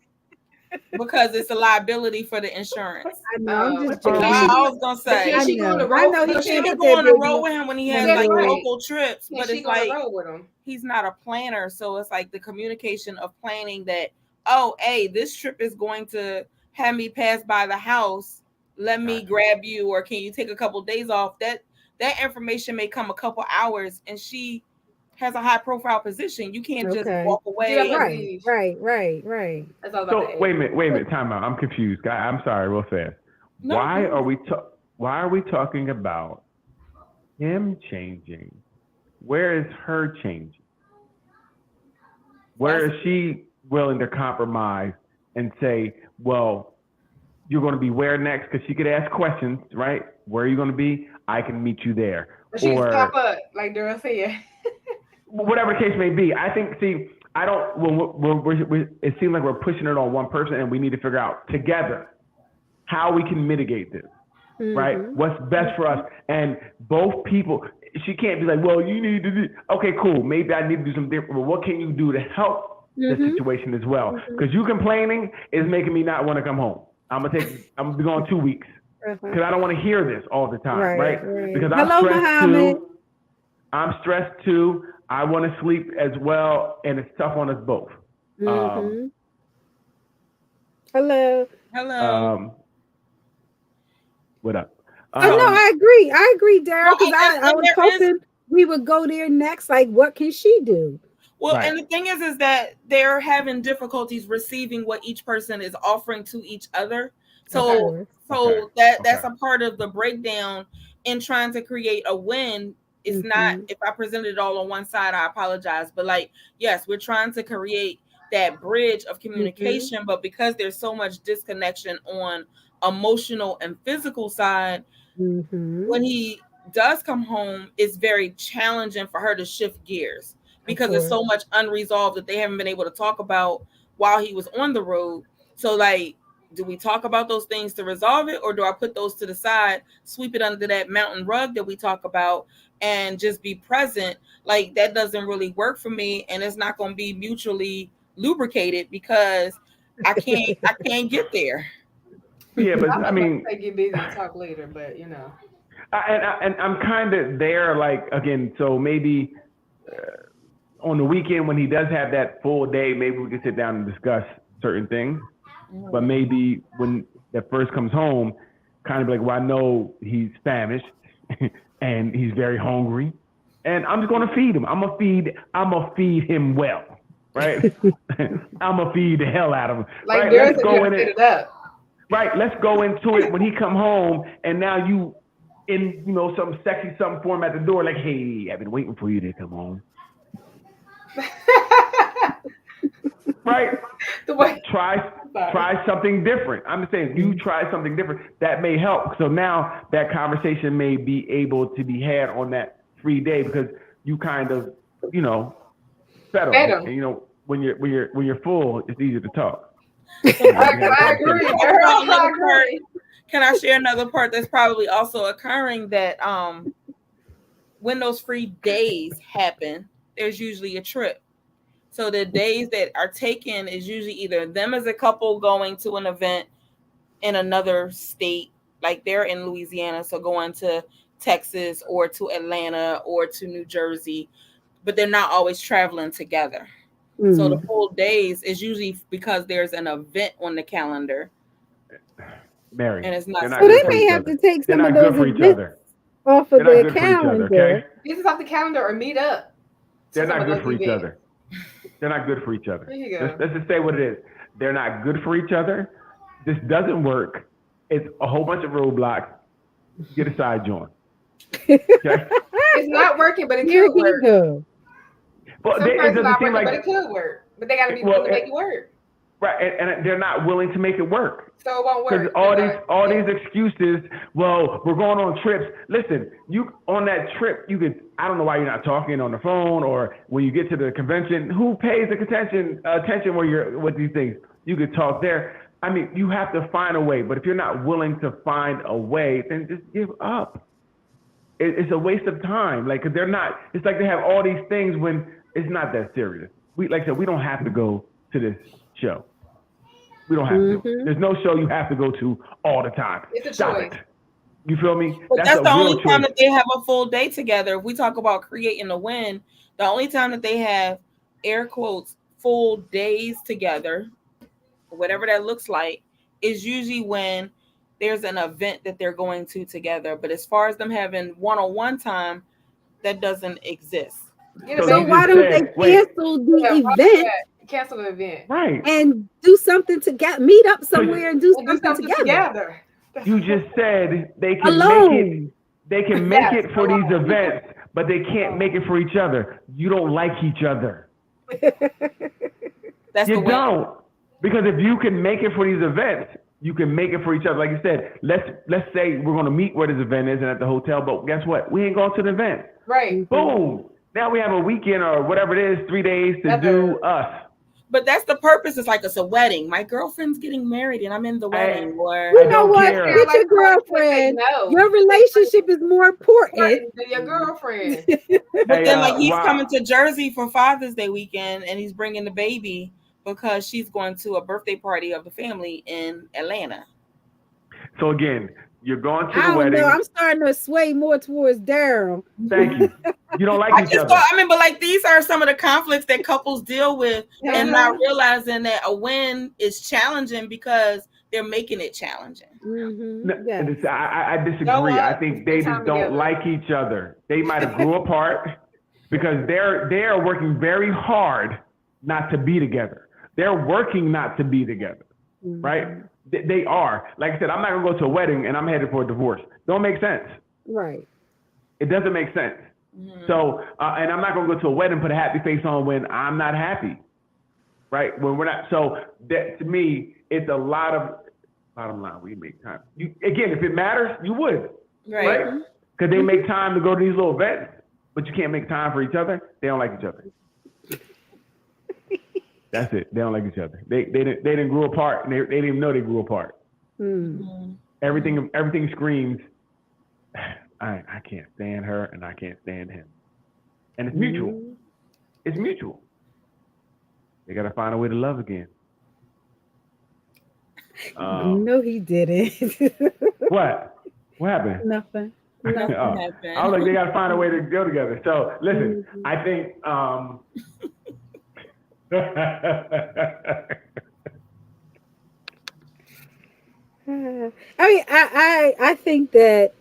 because it's a liability for the insurance. I know. I'm just I was gonna say she go on the road. I know he can't go on the road with him when he has like local trips, but it's like he's not a planner, so it's like the communication of planning that. Oh, hey, this trip is going to have me pass by the house. Let me grab you, or can you take a couple of days off? That information may come a couple hours, and she has a high profile position. You can't just walk away. Right. So wait a minute, time out. I'm confused. I'm sorry, real fast. No, why are we talking about him changing? Where is her changing? Where is she willing to compromise and say, well, you're going to be where next? Because she could ask questions, right? Where are you going to be? I can meet you there. Or she can pop up, like Daryl said. Whatever the case may be. I think, I don't. It seems like we're pushing it on one person, and we need to figure out together how we can mitigate this. Right? What's best for us? And both people. She can't be like, well, you need to do. Okay, cool. Maybe I need to do something different. But what can you do to help the situation as well? Because you complaining is making me not want to come home. I'm gonna be gone 2 weeks because I don't want to hear this all the time, right? Because I'm stressed too. I'm stressed too. I want to sleep as well, and it's tough on us both. Hello. What up? No, I agree, Daryl, because I was hoping we would go there next. Like, what can she do? Well, and the thing is that they're having difficulties receiving what each person is offering to each other. So that's a part of the breakdown in trying to create a win. It's not, if I presented it all on one side, I apologize. But like, yes, we're trying to create that bridge of communication, but because there's so much disconnection on emotional and physical side, when he does come home, it's very challenging for her to shift gears because there's so much unresolved that they haven't been able to talk about while he was on the road. So like, do we talk about those things to resolve it, or do I put those to the side, sweep it under that mountain rug that we talk about, and just be present? Like, that doesn't really work for me, and it's not going to be mutually lubricated because I can't get there. Yeah, but I mean, I get busy and talk later, but you know. And I'm kind of there, like, again, so maybe on the weekend when he does have that full day, maybe we can sit down and discuss certain things. But maybe when that first comes home, kind of like, well, I know he's famished and he's very hungry, and I'm just going to feed him. I'm gonna feed him well, right? I'm gonna feed the hell out of him. Like, right? Let's go in it. Right, let's go into it when he come home, and now you in some sexy something for him at the door, like, hey, I've been waiting for you to come home. Right? Try something different. I'm just saying, you try something different that may help. So now that conversation may be able to be had on that free day because you kind of settle. And when you're full, it's easier to talk. I agree. Can I share another part that's probably also occurring, that when those free days happen, there's usually a trip. So the days that are taken is usually either them as a couple going to an event in another state, like they're in Louisiana, so going to Texas or to Atlanta or to New Jersey, but they're not always traveling together. So the full days is usually because there's an event on the calendar. Mary, and it's not. So they may have to take some of those events off of their calendar. Okay? This is off the calendar or meet up. They're not good for each other. They're not good for each other. There you go. Let's just say what it is. They're not good for each other. This doesn't work. It's a whole bunch of roadblocks. Get a side joint. Okay? It's not working, but it could work. Well, it doesn't seem like, but it could work. But they got to be willing to make it work. Right, and they're not willing to make it work. So it won't work. Because all these excuses. Well, we're going on trips. Listen, you on that trip, you could. I don't know why you're not talking on the phone, or when you get to the convention, who pays the attention where you're with these things? You could talk there. I mean, you have to find a way. But if you're not willing to find a way, then just give up. It's a waste of time. Like, cause they're not. It's like they have all these things when it's not that serious. Like I said, we don't have to go to this show. We don't have to. There's no show you have to go to all the time. It's a choice. Stop it. You feel me? But that's the only time that they have a full day together. If we talk about creating a win, the only time that they have, air quotes, full days together, whatever that looks like, is usually when there's an event that they're going to together. But as far as them having one-on-one time, that doesn't exist. So why don't they cancel the event? Cancel the event, right? And do something to meet up somewhere and do something together. You just said they can make it. They can make it for these events, but they can't make it for each other. You don't like each other. That's you don't, because if you can make it for these events, you can make it for each other. Like you said, let's say we're going to meet where this event is and at the hotel, but guess what? We ain't going to the event. Right. Boom. Now we have a weekend or whatever it is, 3 days to do us. But that's the purpose. It's like it's a wedding. My girlfriend's getting married and I'm in the wedding. Or you know what? Get your girlfriend. Your relationship is more important than your girlfriend. But then, like, he's coming to Jersey for Father's Day weekend, and he's bringing the baby because she's going to a birthday party of the family in Atlanta. So again, you're going to the wedding. I'm starting to sway more towards Daryl. Thank you. You don't like each other. But like these are some of the conflicts that couples deal with, and not realizing that a win is challenging because they're making it challenging. Mm-hmm. No, I disagree. I think they just don't like each other. They might have grew apart because they are working very hard not to be together. They're working not to be together, right? They are. Like I said, I'm not gonna go to a wedding and I'm headed for a divorce. Don't make sense. Right. It doesn't make sense. So, and I'm not gonna go to a wedding and put a happy face on when I'm not happy, right? When we're not. So that, to me, it's a lot of, bottom line, we make time. Again, if it matters, you would, right? Because they make time to go to these little events, but you can't make time for each other. They don't like each other. That's it. They don't like each other. They didn't grow apart, and they didn't even know they grew apart. Everything screams, I can't stand her and I can't stand him. And it's mutual. It's mutual. They got to find a way to love again. No, he didn't. What happened? Nothing. Happened. I was like, they got to find a way to go together. So listen, I think I think that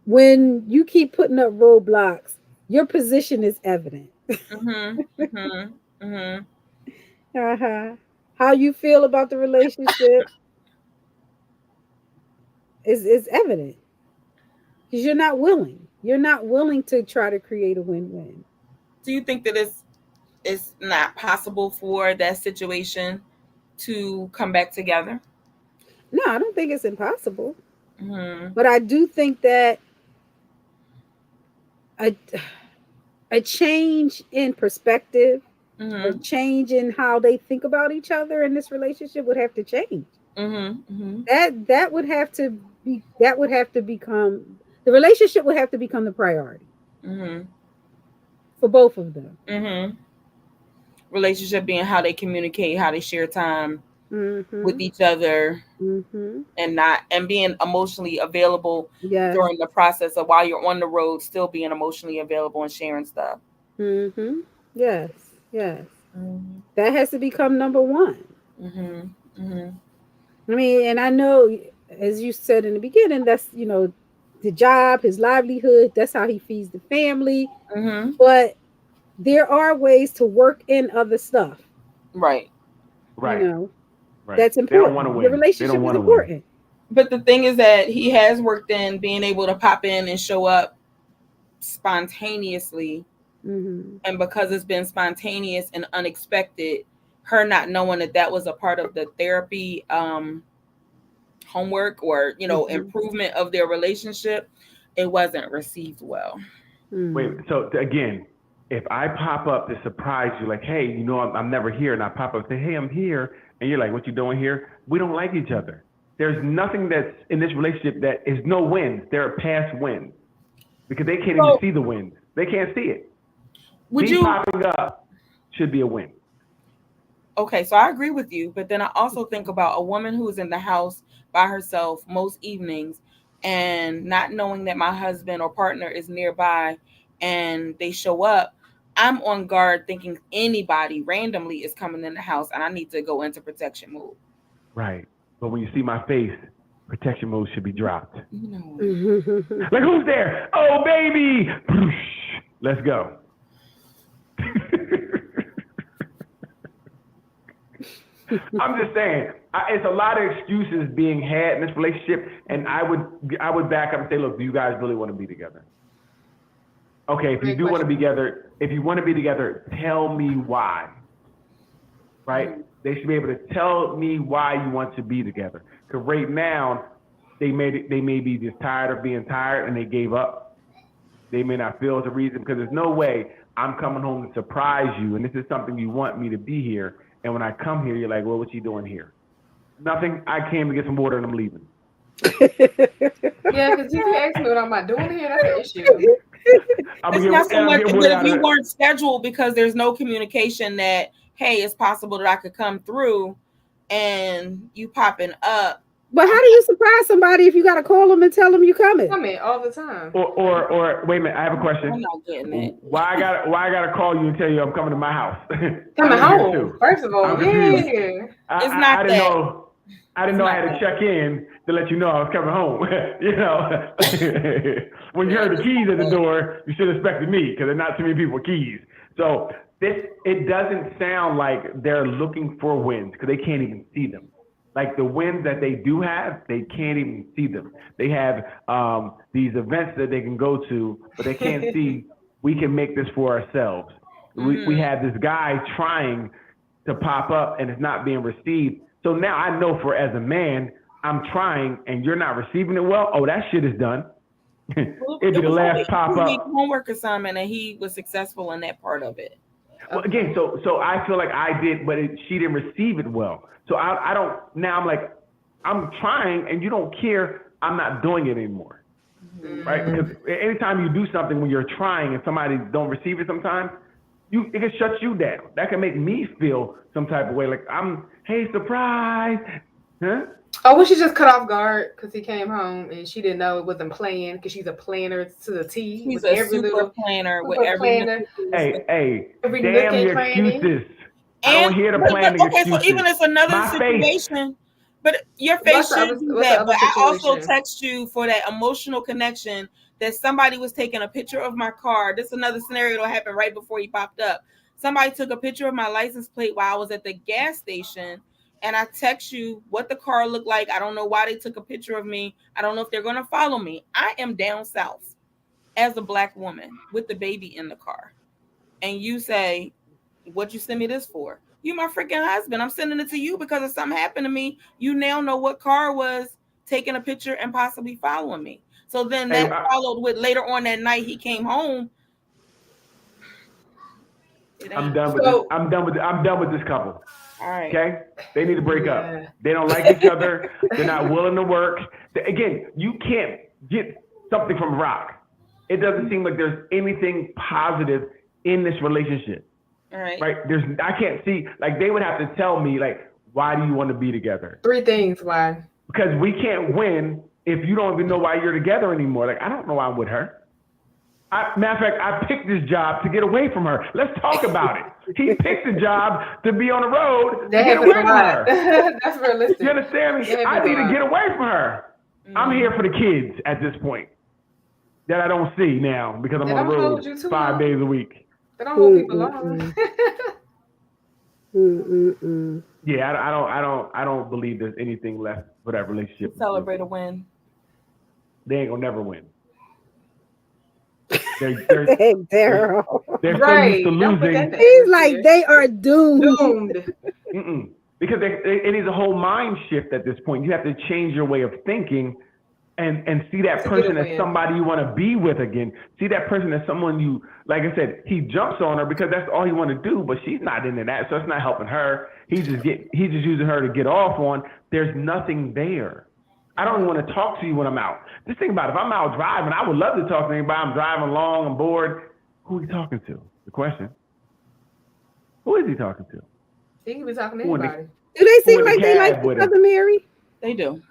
when you keep putting up roadblocks, your position is evident. How you feel about the relationship is evident because you're not willing. You're not willing to try to create a win-win. Do you think that it's not possible for that situation to come back together? No, I don't think it's impossible. But I do think that a change in perspective, a change in how they think about each other in this relationship would have to change. That would have to become, the relationship would have to become the priority for both of them. Relationship being how they communicate, how they share time with each other, and being emotionally available during the process of while you're on the road, still being emotionally available and sharing stuff. Yes. That has to become number one. I mean, and I know, as you said in the beginning, that's, the job, his livelihood, that's how he feeds the family. But there are ways to work in other stuff. Right. That's important. They don't want to win. The relationship is important. But the thing is that he has worked in being able to pop in and show up spontaneously. And because it's been spontaneous and unexpected, her not knowing that was a part of the therapy homework or, improvement of their relationship, it wasn't received well. Wait, so again, if I pop up to surprise you, like, hey, I'm never here, and I pop up and say, hey, I'm here, and you're like, what you doing here? We don't like each other. There's nothing that's in this relationship that is no wins. There are past wins because they can't even see the wins. They can't see it. Popping up should be a win. Okay, so I agree with you, but then I also think about a woman who is in the house by herself most evenings and not knowing that my husband or partner is nearby and they show up. I'm on guard thinking anybody randomly is coming in the house and I need to go into protection mode. Right. But when you see my face, protection mode should be dropped. Like, who's there? Oh, baby. Let's go. I'm just saying, it's a lot of excuses being had in this relationship, and I would back up and say, look, do you guys really want to be together? Okay, if you do want to be together, tell me why. Right? They should be able to tell me why you want to be together. Because right now, they may be just tired of being tired and they gave up. They may not feel it's a reason because there's no way I'm coming home to surprise you, and this is something you want me to be here. And when I come here, you're like, well, what you doing here? Nothing. I came to get some water and I'm leaving. Yeah, because if you ask me what I'm not doing here, that's an issue. It's not so much, but if you weren't scheduled because there's no communication that, hey, it's possible that I could come through and you popping up. But how do you surprise somebody if you got to call them and tell them you coming? Coming all the time. Or wait a minute, I have a question. I'm not getting it. Why I gotta call you and tell you I'm coming to my house? Coming home, first of all. Yeah. I didn't know. I didn't know I had to check in to let you know I was coming home. You know, when you heard the keys at the door, you should have expected me because there's not too many people with keys. So it doesn't sound like they're looking for wins because they can't even see them. Like the wins that they do have, they can't even see them. They have these events that they can go to, but they can't see we can make this for ourselves. We have this guy trying to pop up and it's not being received. So now I know as a man, I'm trying and you're not receiving it well. Oh, that shit is done. It'd be the last pop up. Homework assignment and he was successful in that part of it. Well, again, so I feel like I did, but she didn't receive it well. So I don't, now I'm like, I'm trying and you don't care, I'm not doing it anymore, right? Because anytime you do something when you're trying and somebody don't receive it sometimes, it can shut you down. That can make me feel some type of way, like hey, surprise, huh? Oh, well, she just cut off guard because he came home and she didn't know it wasn't planned because she's a planner to the T. She's a super planner with every planner. Hey, damn your excuses. I don't hear the planning excuses. So even if another situation, but your face should do that. But I also text you for that emotional connection that somebody was taking a picture of my car. This is another scenario that happened right before he popped up. Somebody took a picture of my license plate while I was at the gas station. And I text you what the car looked like. I don't know why they took a picture of me. I don't know if they're going to follow me. I am down south as a Black woman with the baby in the car. And you say, what'd you send me this for? You my freaking husband. I'm sending it to you because if something happened to me, you now know what car was taking a picture and possibly following me. So then that followed with later on that night he came home. I'm done with this. I'm done with this couple. All right. Okay? They need to break up. They don't like each other. They're not willing to work. Again, you can't get something from rock. It doesn't seem like there's anything positive in this relationship. All right. Right? I can't see, like they would have to tell me, like, why do you want to be together? 3 things why. Because we can't win if you don't even know why you're together anymore. Like, I don't know why I'm with her. Matter of fact, I picked this job to get away from her. Let's talk about it. He picked the job to be on the road to get away from her. That's realistic. You understand me? I need to get away from her. I'm here for the kids at this point that I don't see now because I'm on the road 5 days a week. They don't hold people long. Yeah, I don't believe there's anything left for that relationship. Celebrate a win. They ain't gonna never win. They're Daryl. so used to losing. He's like, they are doomed. Because it is a whole mind shift at this point. You have to change your way of thinking and see that person as somebody you want to be with again. See that person as someone you, like I said, he jumps on her because that's all he want to do, but she's not into that, so it's not helping her. He's just using her to get off on. There's nothing there. I don't even want to talk to you when I'm out. Just think about it. If I'm out driving, I would love to talk to anybody. I'm driving along, I'm bored. Who are you talking to? The question. Who is he talking to? He can be talking to anybody. Do they seem like they like each other, Mary? They do.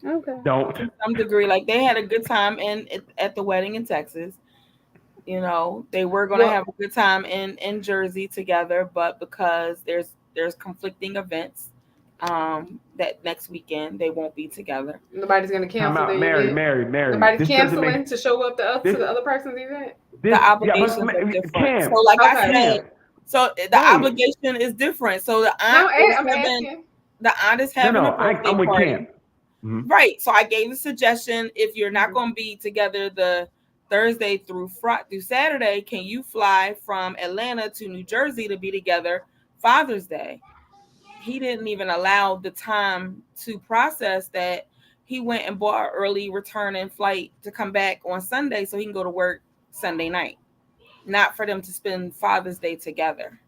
Okay. Don't. To some degree, like they had a good time at the wedding in Texas. You know, they were going to have a good time in Jersey together, but because there's conflicting events, that next weekend they won't be together. Nobody's gonna cancel their Mary. Nobody's canceling to show up to the other person's event. The obligations are different. So like I said, so the obligation is different. So the aunt is having a birthday I'm with party. Cam. Mm-hmm. Right. So I gave a suggestion: if you're not going to be together the Thursday through Saturday, can you fly from Atlanta to New Jersey to be together Father's Day? He didn't even allow the time to process that. He went and bought an early return and flight to come back on Sunday so he can go to work Sunday night, not for them to spend Father's Day together.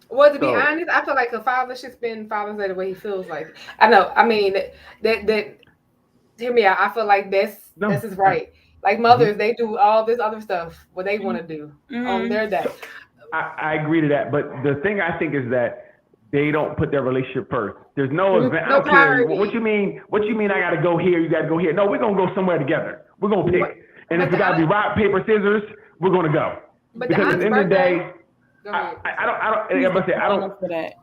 Well, to be So honest, I feel like a father should spend Father's Day the way he feels like. I know. I mean, that hear me out. I feel like no, that's his right. Like mhm. mothers, they do all this other stuff what they want to do on Mm-hmm. their day. So I agree to that, but the thing I think is that they don't put their relationship first. There's no event. I No don't care what priority. you mean. What you mean? I got to go here. You got to go here. No, we're gonna go somewhere together. We're gonna But, pick, and if but it the got to be aunt, rock paper scissors, we're gonna go. but the Because at aunt's the end of the birthday. day, Go ahead. I Who's the must say, planner for that?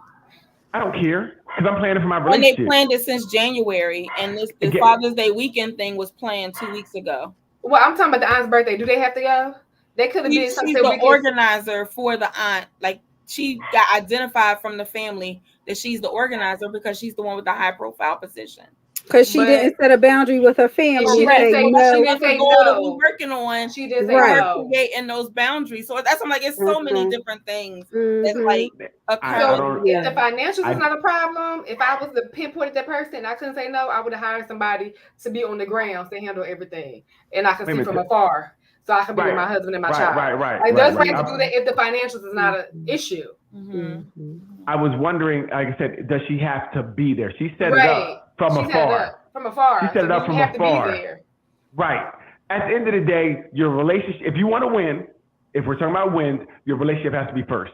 I don't care because I'm planning for my And they relationship. planned it since January, and this Again, Father's Day weekend thing was planned 2 weeks ago. Well, I'm talking about the aunt's birthday. Do they have to go? They could have did She's something the we can. organizer for the aunt. Like, she got identified from the family that she's the organizer because she's the one with the high profile position. Because she But didn't set a boundary with her family and and she Correct. didn't say So say that's she no. didn't another say goal that we're no. working on She didn't say for her Right. no. creating those boundaries. So that's, I'm like, it's so many Mhm. different things that's Mhm. like I occurring. So don't. if Yeah. the financials is I not a problem, if I was the pinpoint that person, I couldn't say no. I would have hired somebody to be on the grounds to handle everything, and I could wait a see from minute. afar, so I could be with Right, my husband and my right, child. right, right, Like right, that's right. right to do that if the financials is not an issue. Mm-hmm. Mhm. I was wondering, like I said, does she have to be there? She set it Right. up from She set it afar. up from She afar, set so it up you from have to be afar. there. Right. At the end of the day, your relationship, if you want to win, if we're talking about wins, your relationship has to be first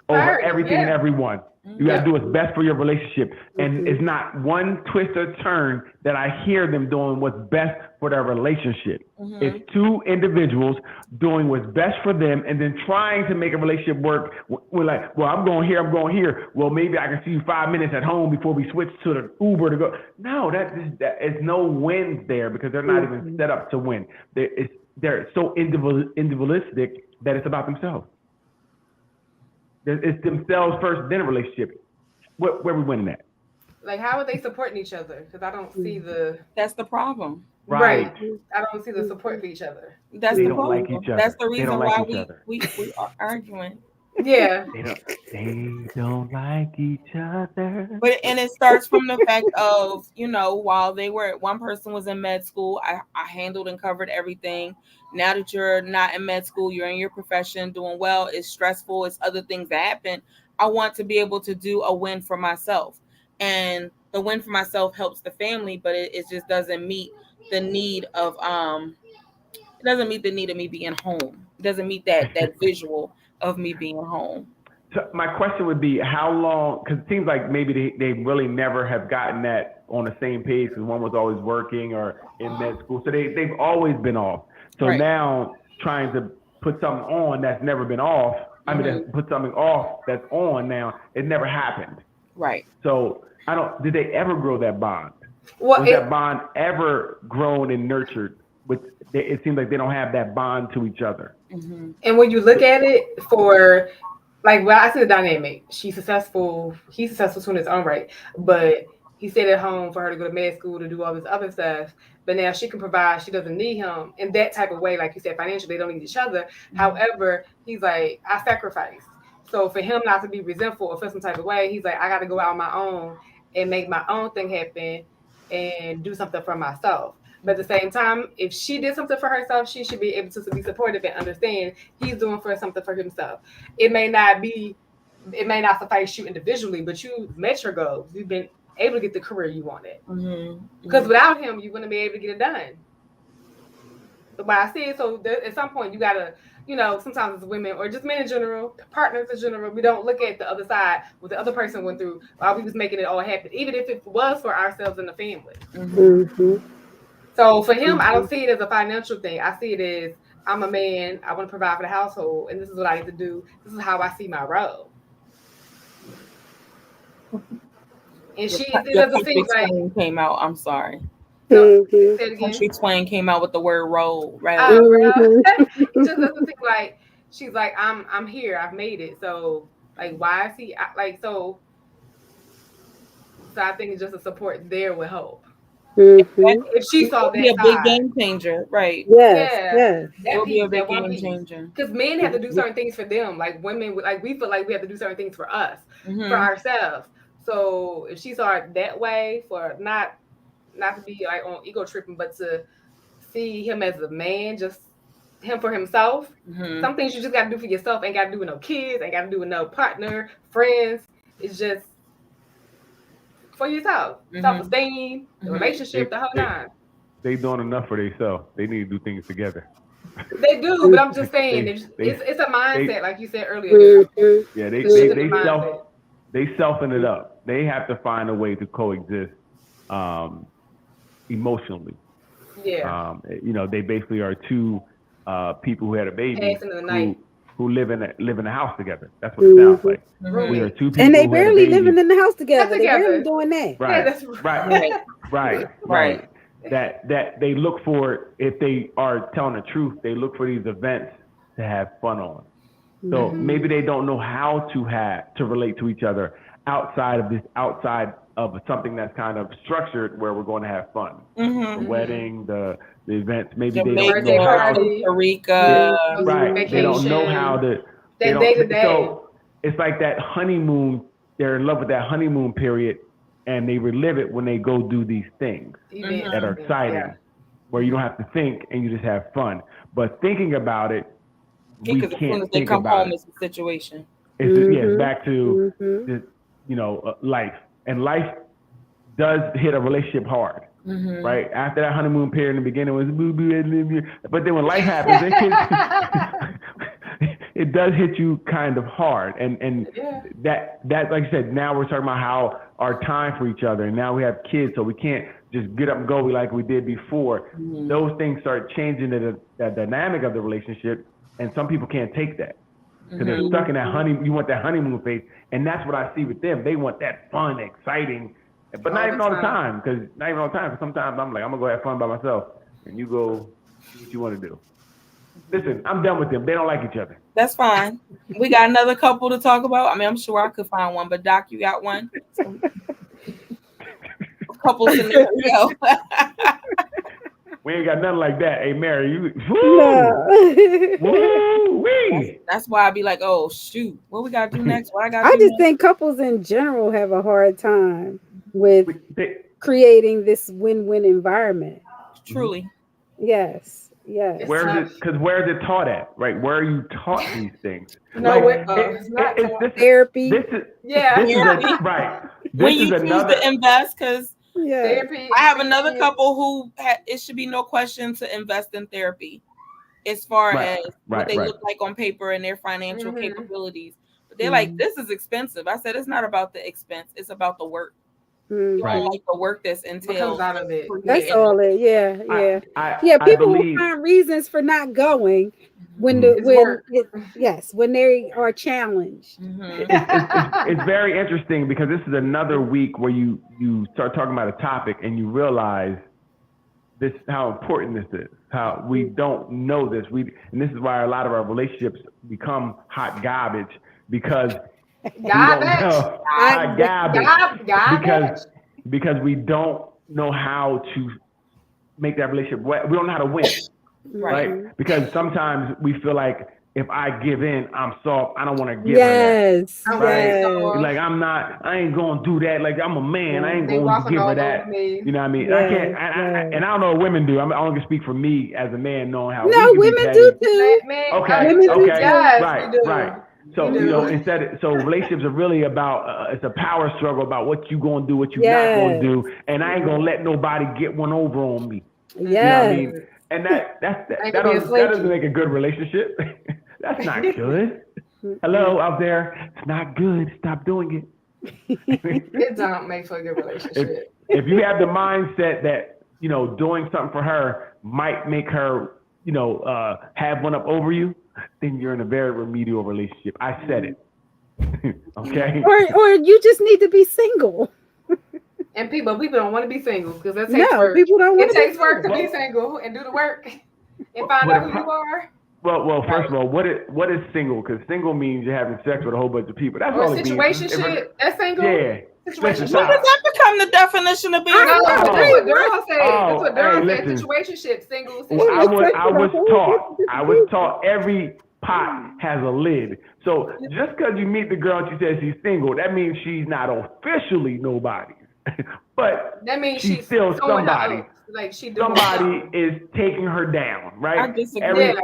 over Priority. everything and Yeah. everyone. You got to Yep. do what's best for your relationship. And Mhm. it's not one twist or turn that I hear them doing what's best for their relationship. Mm-hmm. It's two individuals doing what's best for them and then trying to make a relationship work. We're like, well, I'm going here, I'm going here. Well, maybe I can see you 5 minutes at home before we switch to the Uber to go. No, that is no wins there because they're not even set up to win. They're so individualistic that it's about themselves. It's themselves first, then a relationship. Where we winning at? Like how are they supporting each other? Because I don't see the That's the problem. right. Right. I don't see the support for each other. That's They the don't like problem. each other. That's the They don't reason like why each other. we are arguing. Yeah. They don't like each other. But and it starts from the fact of, while one person was in med school, I handled and covered everything. Now that you're not in med school, you're in your profession doing well, it's stressful, it's other things that happen. I want to be able to do a win for myself. And the win for myself helps the family, but it just doesn't meet the need of it doesn't meet the need of me being home. It doesn't meet that visual of me being home. So my question would be, how long? Because it seems like maybe they really never have gotten that on the same page because one was always working or in med school. So they've always been off. So Right. now trying to put something on that's never been off. I mean, Mhm. put something off that's on now. It never happened. Right. So did they ever grow that bond? Well, Was that bond ever grown and nurtured? It seems like they don't have that bond to each other. Mm-hmm. and when you look at it for like, well, I see the dynamic. She's successful. He's successful too in his own right, but he stayed at home for her to go to med school to do all this other stuff. But now she can provide. She doesn't need him in that type of way, like you said, financially. They don't need each other. Mm-hmm. However, he's like, I sacrificed. So for him not to be resentful or feel some type of way, he's like, I got to go out on my own and make my own thing happen and do something for myself. But at the same time, if she did something for herself, she should be able to be supportive and understand he's doing something for himself. It may not suffice you individually, but you met your goals. You've been able to get the career you wanted. Mm-hmm. Because without him, you wouldn't be able to get it done. But I said, so at some point, you gotta, sometimes as women or just men in general, partners in general, we don't look at the other side, what the other person went through while we was making it all happen, even if it was for ourselves and the family. Mhm. So for him, I don't see it as a financial thing. I see it as I'm a man. I want to provide for the household, and this is what I need to do. This is how I see my role. And it doesn't seem like came out. I'm sorry. No, Mhm. say it again. Country Twain came out with the word role, right? Mhm. It just doesn't seem like she's like I'm here. I've made it. So like, why is he like so? So I think it's just a support there would help. Mhm. If she saw Be a that big side, game changer, right? Yes. yeah, Yes. It that will be a piece, big that one game piece. changer. Because men have to do certain things for them. Like women, like we feel like we have to do certain things for us, Mm-hmm. for ourselves. So if she saw it that way, for not to be like on ego tripping, but to see him as a man, just him for himself. Mhm. Some things you just gotta do for yourself. Ain't gotta do with no kids. Ain't gotta do with no partner, friends. It's just for yourself. Self-esteem, the relationship, the whole nine. They doing enough for themselves. They need to do things together. They do, but I'm just saying it's a mindset, like you said earlier. Yeah, They selfing it up. They have to find a way to coexist emotionally. Yeah. They basically are two people who had a baby who live in a house together. That's what it sounds like. We are two people, and they barely living in the house together. They barely doing that. Right, yeah, right. That they look for, if they are telling the truth, they look for these events to have fun on. So maybe they don't know how to relate to each other outside of something that's kind of structured where we're going to have fun. The wedding, the events. Maybe they don't know how. Costa Rica. Right. They don't know how to. So it's like that honeymoon. They're in love with that honeymoon period, and they relive it when they go do these things that are exciting, where you don't have to think and you just have fun. But thinking about it, we can't think about it. It's a situation. It's back to life, and life does hit a relationship hard. Right after that honeymoon period in the beginning was but then when life happens, it does hit you kind of hard, and that like you said, now we're talking about how our time for each other, and now we have kids, so we can't just get up and go like we did before. Those things start changing the dynamic of the relationship, and some people can't take that because they're stuck in that you want that honeymoon phase, and that's what I see with them. They want that fun, exciting. But not even all the time, because sometimes I'm like, I'm gonna go have fun by myself, and you go do what you want to do. Listen, I'm done with them. They don't like each other. That's fine. We got another couple to talk about. I mean, I'm sure I could find one, but Doc, you got one? Couple scenario. We ain't got nothing like that. Hey, Mary, you. That's why I'd be like, oh shoot, what we gotta do next? What I just think couples in general have a hard time with creating this win-win environment. Truly. Yes. Where is it taught at? Right? Where are you taught these things? It's not therapy. This is right. When you choose to invest, because therapy. I have another couple who it should be no question to invest in therapy, as far as what they look like on paper and their financial capabilities. But they're like, this is expensive. I said, it's not about the expense. It's about the work. You don't like the work that's entailed. Out of it. That's all it. People will find reasons for not going when when they are challenged. It's very interesting because this is another week where you start talking about a topic and you realize how important this is. How we don't know this. And this is why a lot of our relationships become hot garbage because because we don't know how to make that relationship. We don't know how to win, right? Because sometimes we feel like if I give in, I'm soft. I don't want to give her that. Right? Like I ain't gonna do that. Like I'm a man. I ain't gonna give her that. You know what I mean? I can't. And I don't know what women do. I only can speak for me as a man, knowing how. No, women do too. Okay. Right. So so relationships are really about it's a power struggle about what you gonna do, what you not gonna do, and I ain't gonna let nobody get one over on me. You know what I mean? And that doesn't make a good relationship. That's not good. Hello out there, it's not good. Stop doing it. It don't make for a good relationship. If you have the mindset that doing something for her might make her have one up over you, then you're in a very remedial relationship. I said it. Okay. Or you just need to be single. And people don't want to be single because that takes work. People don't want to. It takes work to be single and do the work and find out who you are. Well, first of all, what is single? Because single means you're having sex with a whole bunch of people. That's all it means. Situationship. That's single. Yeah. When does that become the definition of being single? That's what Daryl said. That's what Daryl said. Situationship, single. I was taught every pot has a lid. So just because you meet the girl and she says she's single, that means she's not officially nobody. But that means she's still somebody. Like somebody is taking her down, right? I disagree.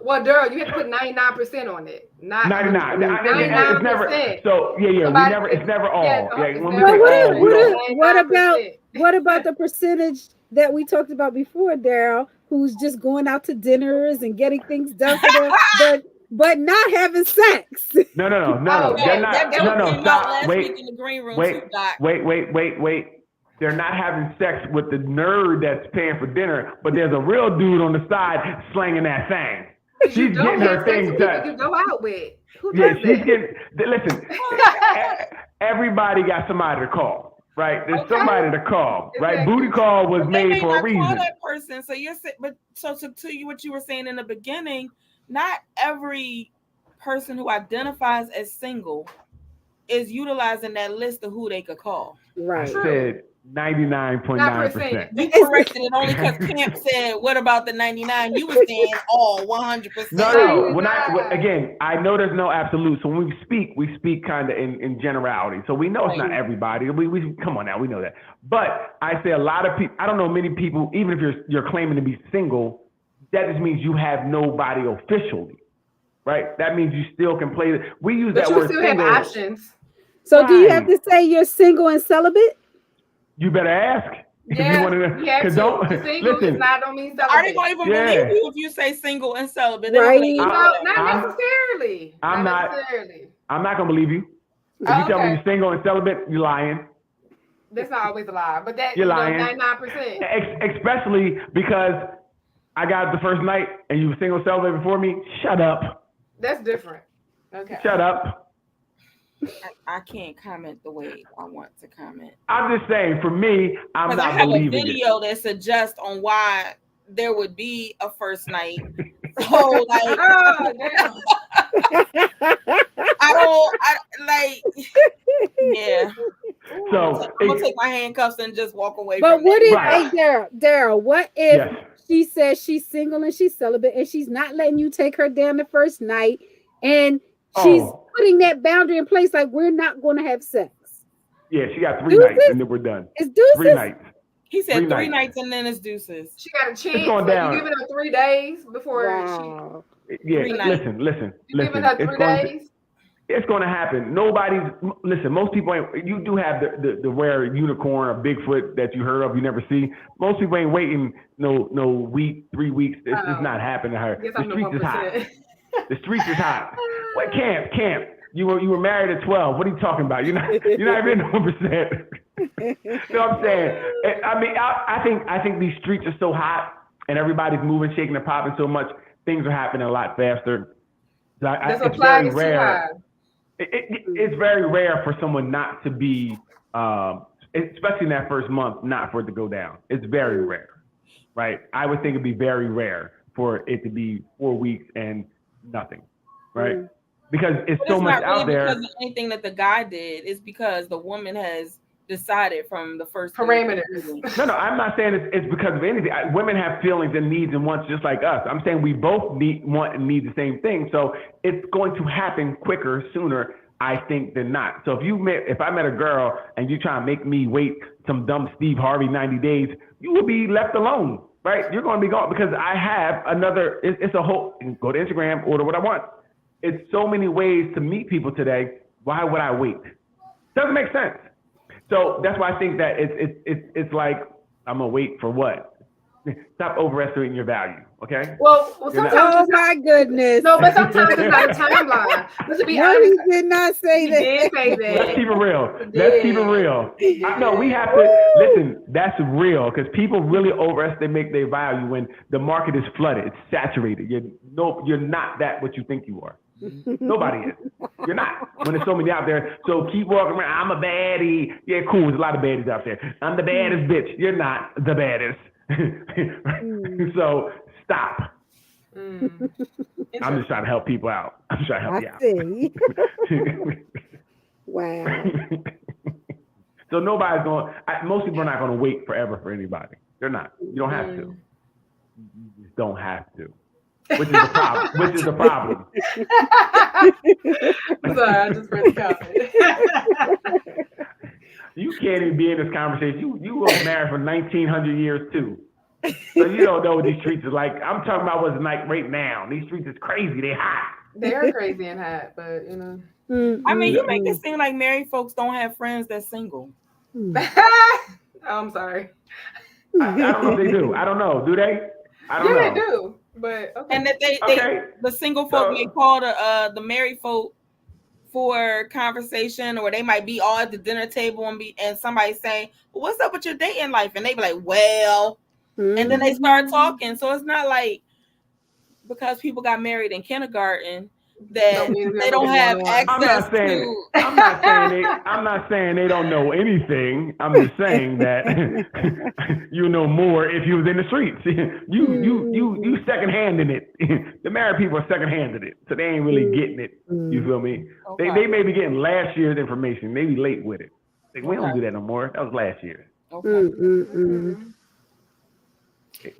Well, Daryl, you have to put 99% on it. Not 99. 99%. It's never. So yeah. We Somebody, never. It's never all. yeah, Yeah. it's When we never say all, we don't. what about the percentage that we talked about before, Daryl, who's just going out to dinners and getting things done for them, but not having sex? No. Oh, They're yeah, not. That joke No. came out Stop. last Wait. week in the green room Wait. too, Doc. Wait. They're not having sex with the nerd that's paying for dinner, but there's a real dude on the side slanging that thing. She's getting her thing done. You go out with. Who Yeah, does she's that? getting. Listen, everybody got somebody to call, right? There's somebody to call, right? Exactly. Booty call was They made may for a not call reason. that person. So you're but so to you what you were saying in the beginning, not every person who identifies as single is utilizing that list of who they could call. Right. I said 99.9%. You corrected it only because Camp said, "What about the 99?" You were saying all 100%. No. Again, I know there's no absolute. So when we speak kind of in generality. So we know it's not everybody. We come on now, we know that. But I say a lot of people. I don't know many people. Even if you're claiming to be single, that just means you have nobody officially, right? That means you still can play. We use that word still single. have options. So do you have to say you're single and celibate? You better ask. Yeah, Because don't listen. Don't mean celibate. Are they going to even believe you if you say single and celibate? Right. Like, not necessarily. I'm not going to believe you. If you tell me you're single and celibate, you're lying. That's not always a lie, but that you're lying. 99%. Especially because I got the first night and you were single celibate before me. Shut up. That's different. Okay. Shut up. I can't comment the way I want to comment. I'm just saying, for me, I'm not believing it. I have a video that suggests on why there would be a first night. So like, yeah. So I'm gonna take my handcuffs and just walk away. But from what that. if, Daryl? What if she says she's single and she's celibate and she's not letting you take her down the first night and she's putting that boundary in place, like we're not going to have sex? Yeah, she got 3 nights and then we're done. It's deuces? 3 nights. He said 3 nights and then it's deuces. She got a chance. It's going down. You giving her 3 days before Yeah, listen. You giving her 3 days? It's going to happen. Most people ain't. You do have the rare unicorn or Bigfoot that you heard of, you never see. Most people ain't waiting no week, 3 weeks. It's just not happening to her. The streets is hot. The streets is hot. What camp? You were married at 12. What are you talking about? You're not even 1%. You know what I'm saying? I mean, I think these streets are so hot and everybody's moving, shaking, and popping so much. Things are happening a lot faster. So it's very rare. It's very rare for someone not to be, especially in that first month, not for it to go down. It's very rare, right? I would think it'd be very rare for it to be 4 weeks and nothing, right? Because it's so much out there. Because of anything that the guy did, it's because the woman has decided from the first parameters. No, I'm not saying it's because of anything. Women have feelings and needs and wants just like us. I'm saying we both want and need the same thing. So it's going to happen quicker, sooner, I think, than not. So if I met a girl and you try to make me wait some dumb Steve Harvey 90 days, you will be left alone, right? You're going to be gone because I have another. It's a whole. Go to Instagram, order what I want. It's so many ways to meet people today. Why would I wait? Doesn't make sense. So that's why I think that it's like, I'm gonna wait for what? Stop overestimating your value, okay? Well sometimes oh my goodness. No, but sometimes it's not a timeline. Let's be honest. He did not say that. He did say that. Let's keep it real. No, we have to listen. That's real because people really overestimate their value when the market is flooded. It's saturated. You're not that what you think you are. Nobody is. You're not. When there's so many out there. So keep walking around. I'm a baddie. Yeah, cool. There's a lot of baddies out there. I'm the baddest bitch. You're not the baddest. So stop. I'm just trying to help people out. I'm trying to help you out. Wow. So nobody's going. Most people are not going to wait forever for anybody. They're not. You don't have to. You just don't have to. Which is the problem. Sorry, I just read the comment. You can't even be in this conversation. You were married for 1,900 years too. So you don't know what these streets are like. I'm talking about what's like right now. These streets is crazy. They hot. They are crazy and hot, but you know. I mean, you Yeah. make it seem like married folks don't have friends that's single. Oh, I'm sorry. I don't know if they do. I don't know. Do they? I don't Yeah, know. they do. But okay. And that they Okay. the single folk may call the married folk for conversation, or they might be all at the dinner table and somebody saying, well, what's up with your dating life? And they be like, well, and then they start talking. So it's not like because people got married in kindergarten that they don't have access to. I'm not saying they don't know anything. I'm just saying that you know more if you was in the streets. You secondhanding it. The married people are secondhanding it, so they ain't really getting it. You feel me? Okay. They may be getting last year's information, maybe late with it. Like, we don't do that no more. That was last year. Okay.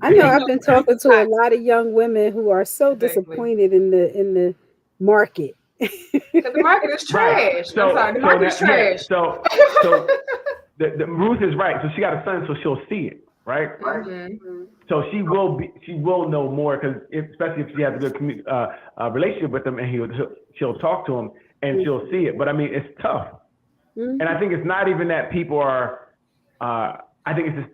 I know I've been talking to a lot of young women who are so disappointed in the market. Because the market is trash. Right. So, I'm sorry, the market is trash. Yeah, so the Ruth is right. So she got a son, so she'll see it, right? Mm-hmm. So she will know more, because especially if she has a good relationship with him, and she'll talk to him and she'll see it. But I mean, it's tough, and I think it's not even that people are. I think it's just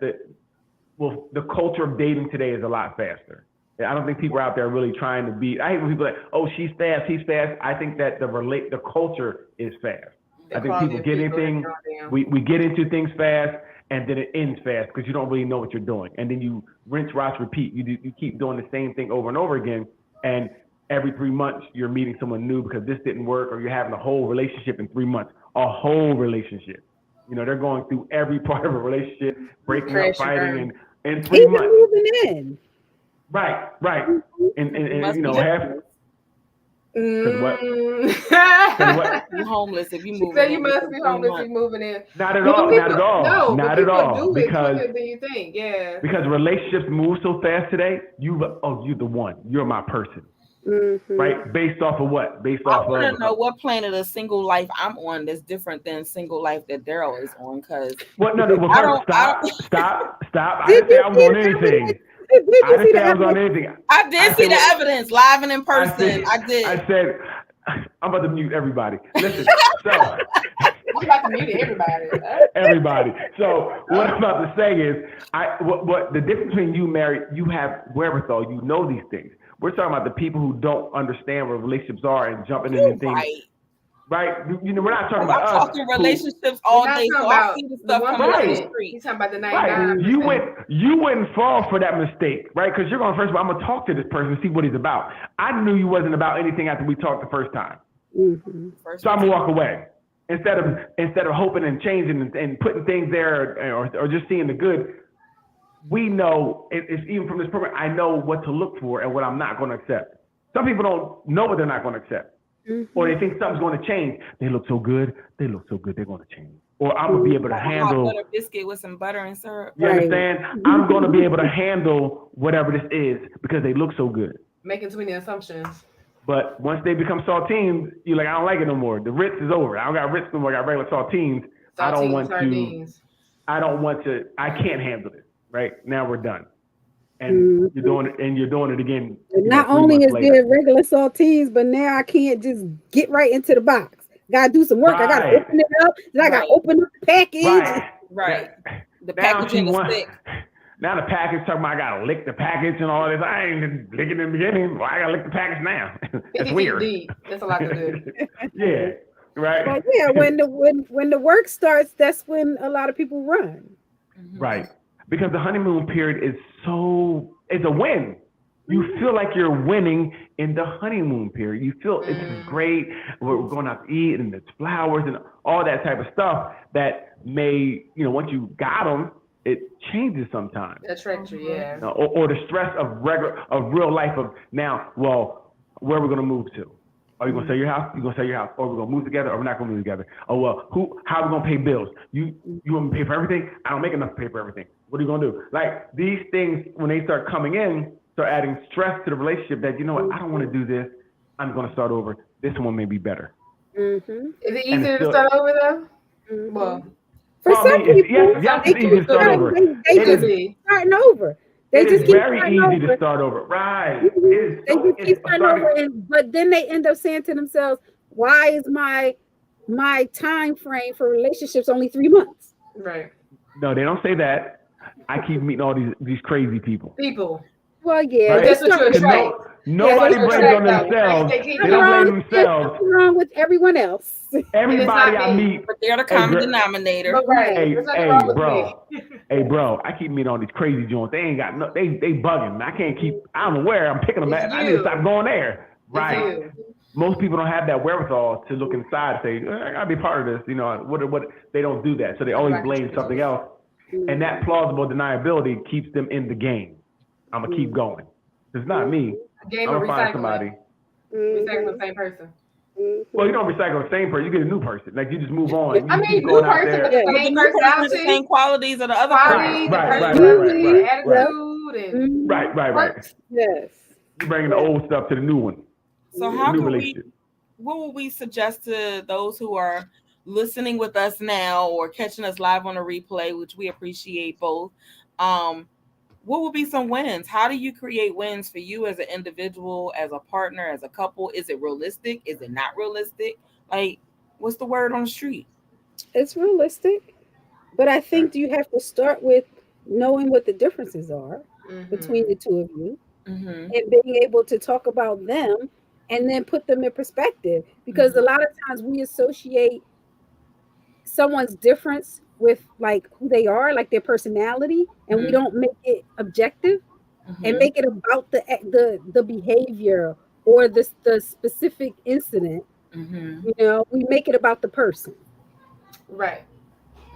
the culture of dating today is a lot faster. I don't think people are out there really trying to be. I hate when people are like, oh, she's fast, he's fast. I think that the culture is fast. I think people get anything. We get into things fast, and then it ends fast because you don't really know what you're doing, and then you rinse, wash, repeat. You keep doing the same thing over and over again, and every 3 months you're meeting someone new because this didn't work, or you're having a whole relationship in 3 months, a whole relationship. You know, they're going through every part of a relationship, breaking up, fighting, and in 3 months. Moving in. Right. And you know, half. What? You're homeless if you move. So you must be homeless if you're moving in. Not at all. No, not but at all. do because it quicker than you think. Yeah. Because relationships move so fast today. You're the one. You're my person. Mm-hmm. Right? Based off of what? I want to know what planet of single life I'm on that's different than single life that Daryl is on. Because what? No. Well, stop. I didn't say I was on anything. I didn't say I was on anything. I did see the evidence live and in person. I did. I said, I'm about to mute everybody. Listen, so I'm about to mute everybody. Everybody. So what I'm about to say is, what the difference between you married, you have wherewithal, you know these things. We're talking about the people who don't understand what relationships are and jumping into things. Right? You know, we're not talking about us. I'm talking relationships all day. So I see the stuff coming out the street. He's talking about the 99%. Right. You wouldn't fall for that mistake, right? Because you're going, first of all, I'm going to talk to this person and see what he's about. I knew you wasn't about anything after we talked the first time. Mm-hmm. So I'm going to walk away. Instead of hoping and changing and putting things there or just seeing the good, we know, it's even from this program, I know what to look for and what I'm not going to accept. Some people don't know what they're not going to accept. Mm-hmm. Or they think something's going to change. They look so good, they're going to change. Or I'm going to be able to handle. Butter biscuit with some butter and syrup. You understand? I'm going to be able to handle whatever this is because they look so good. Making too many assumptions. But once they become saltines, you're like, I don't like it no more. The Ritz is over. I don't got Ritz no more. I got regular saltines. I don't want to. I can't handle it. Right now we're done, and you're doing it again. And not only is there regular saltines, but now I can't just get right into the box. Gotta do some work. I gotta open it up. Then I gotta open up the package. Right. The packaging is thick. Now the package talking about I gotta lick the package and all this. I ain't licking in the beginning. Well, I gotta lick the package now. That's weird. That's a lot to do. Yeah. Right. But yeah, when the work starts, that's when a lot of people run. Right. Because the honeymoon period is it's a win. You feel like you're winning in the honeymoon period. You feel it's great. We're going out to eat and there's flowers and all that type of stuff that may, once you got them, it changes sometimes. That's right, yeah. Or the stress of real life of now, well, where are we going to move to? Are you going to sell your house? You're going to sell your house. Or we're going to move together or we're not going to move together. Oh, well, how are we going to pay bills? You want me to pay for everything? I don't make enough to pay for everything. What are you going to do? Like these things, when they start coming in, start adding stress to the relationship that, you know what, I don't want to do this. I'm going to start over. This one may be better. Mm-hmm. Is it easier to start over though? Mm-hmm. Well, for some people, yes, it's easier to start over. They just starting over. They it just is keep very starting easy over. to start over. Right. Mhm. It is They so just keep it's starting starting. over, but then they end up saying to themselves, "Why is my time frame for relationships only 3 months?" Right. No, they don't say that. I keep meeting all these crazy people. People. Well, yeah, But they Right? that's what start. you Because attract. Yeah, they nobody That's what you blames start. on attract though. Like themselves. they keep They Something don't going. wrong. blame There's themselves. something wrong with everyone else. And it's Everybody not I me. meet, But they're the hey, common denominator. But right. Right. There's nothing wrong with me. bro, I keep meeting all these crazy joints. They ain't got no, they bugging. I can't keep. I don't know where I'm picking them It's at. I need to you. stop going there. It's Right. you. Most people don't have that wherewithal to look inside and say, I gotta be part of this. You know, what they don't do that. So they always blame something else. And that plausible deniability keeps them in the game. I'm gonna keep going. It's not me. Game I'm of gonna find recycling. somebody. Recycling the same person. Well, you don't recycle the same person. You get a new person. Like you just move on. I You mean, keep new going out person, but there. the But the same new person has the personality, same qualities of the other quality, person. the Right. personality, the Right. attitude, and Right. Yes. You bringing the old stuff to the new one. So The how new can relationship. what would we suggest to those who are listening with us now or catching us live on a replay, which we appreciate both? What would be some wins? How do you create wins for you as an individual, as a partner, as a couple? Is it realistic? Is it not realistic? Like, what's the word on the street? It's realistic, but I think you have to start with knowing what the differences are between the two of you Mm-hmm. and being able to talk about them and then put them in perspective. Because a lot of times we associate someone's difference with like who they are, like their personality, and we don't make it objective and make it about the behavior or the specific incident. Mm-hmm. You know, we make it about the person. right.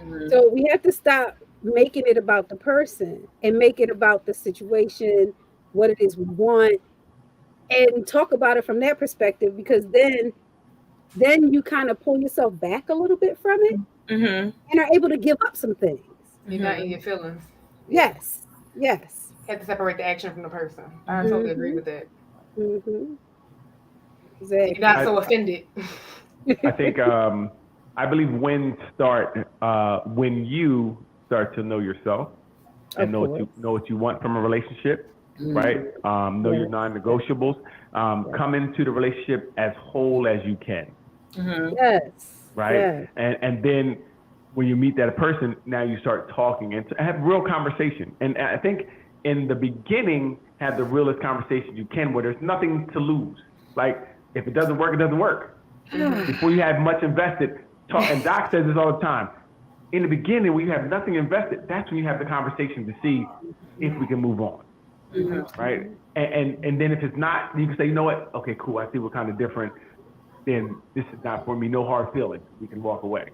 Mm-hmm. So we have to stop making it about the person and make it about the situation, what it is we want, and talk about it from that perspective. Because then you kind of pull yourself back a little bit from it Mm-hmm. and are able to give up some things. You're not in your feelings. Yes. Yes. Have to separate the action from the person. I Mm-hmm. totally agree with that. Mm-hmm. You're Exactly. not so offended. I think I believe wins start when you start to know yourself and Of know what you want from a relationship, Mm-hmm. right? Know your Yeah. non-negotiables. Come into the relationship as whole as you can, Mm-hmm. Yes. right? Yes. And then when you meet that person, now you start talking and have real conversation. And I think in the beginning, have the realest conversation you can, where there's nothing to lose. Like if it doesn't work, it doesn't work. Before you have much invested, talk. And Doc says this all the time. In the beginning, when you have nothing invested, that's when you have the conversation to see if we can move on, right? And then if it's not, you can say, you know what? Okay, cool. I see we're kind of different. Then this is not for me. No hard feelings. We can walk away.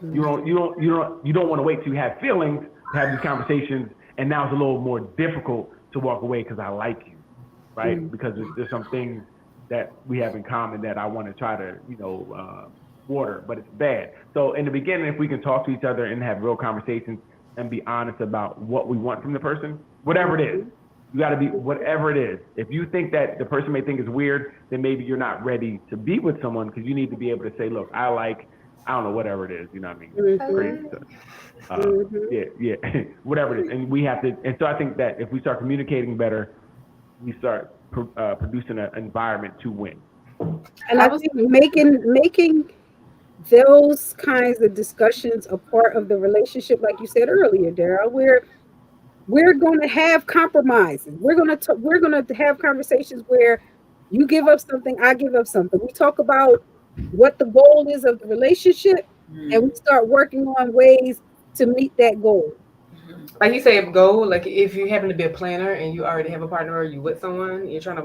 You don't want to wait till you have feelings to have these conversations, and now it's a little more difficult to walk away because I like you, right? Because there's some things that we have in common that I want to try to water, but it's bad. So in the beginning, if we can talk to each other and have real conversations and be honest about what we want from the person, whatever it is, you got to be whatever it is. If you think that the person may think it's weird, then maybe you're not ready to be with someone because you need to be able to say, look, I don't know, whatever it is, you know what I mean? Crazy stuff. Yeah, whatever it is. And we have to, and so I think that if we start communicating better, we start producing an environment to win. And I think making those kinds of discussions a part of the relationship, like you said earlier, Daryl, where we're going to have compromises. We're going to have conversations where you give up something, I give up something. We talk about what the goal is of the relationship, and we start working on ways to meet that goal. Like you say, goal. Like if you happen to be a planner and you already have a partner or you with someone, you're trying to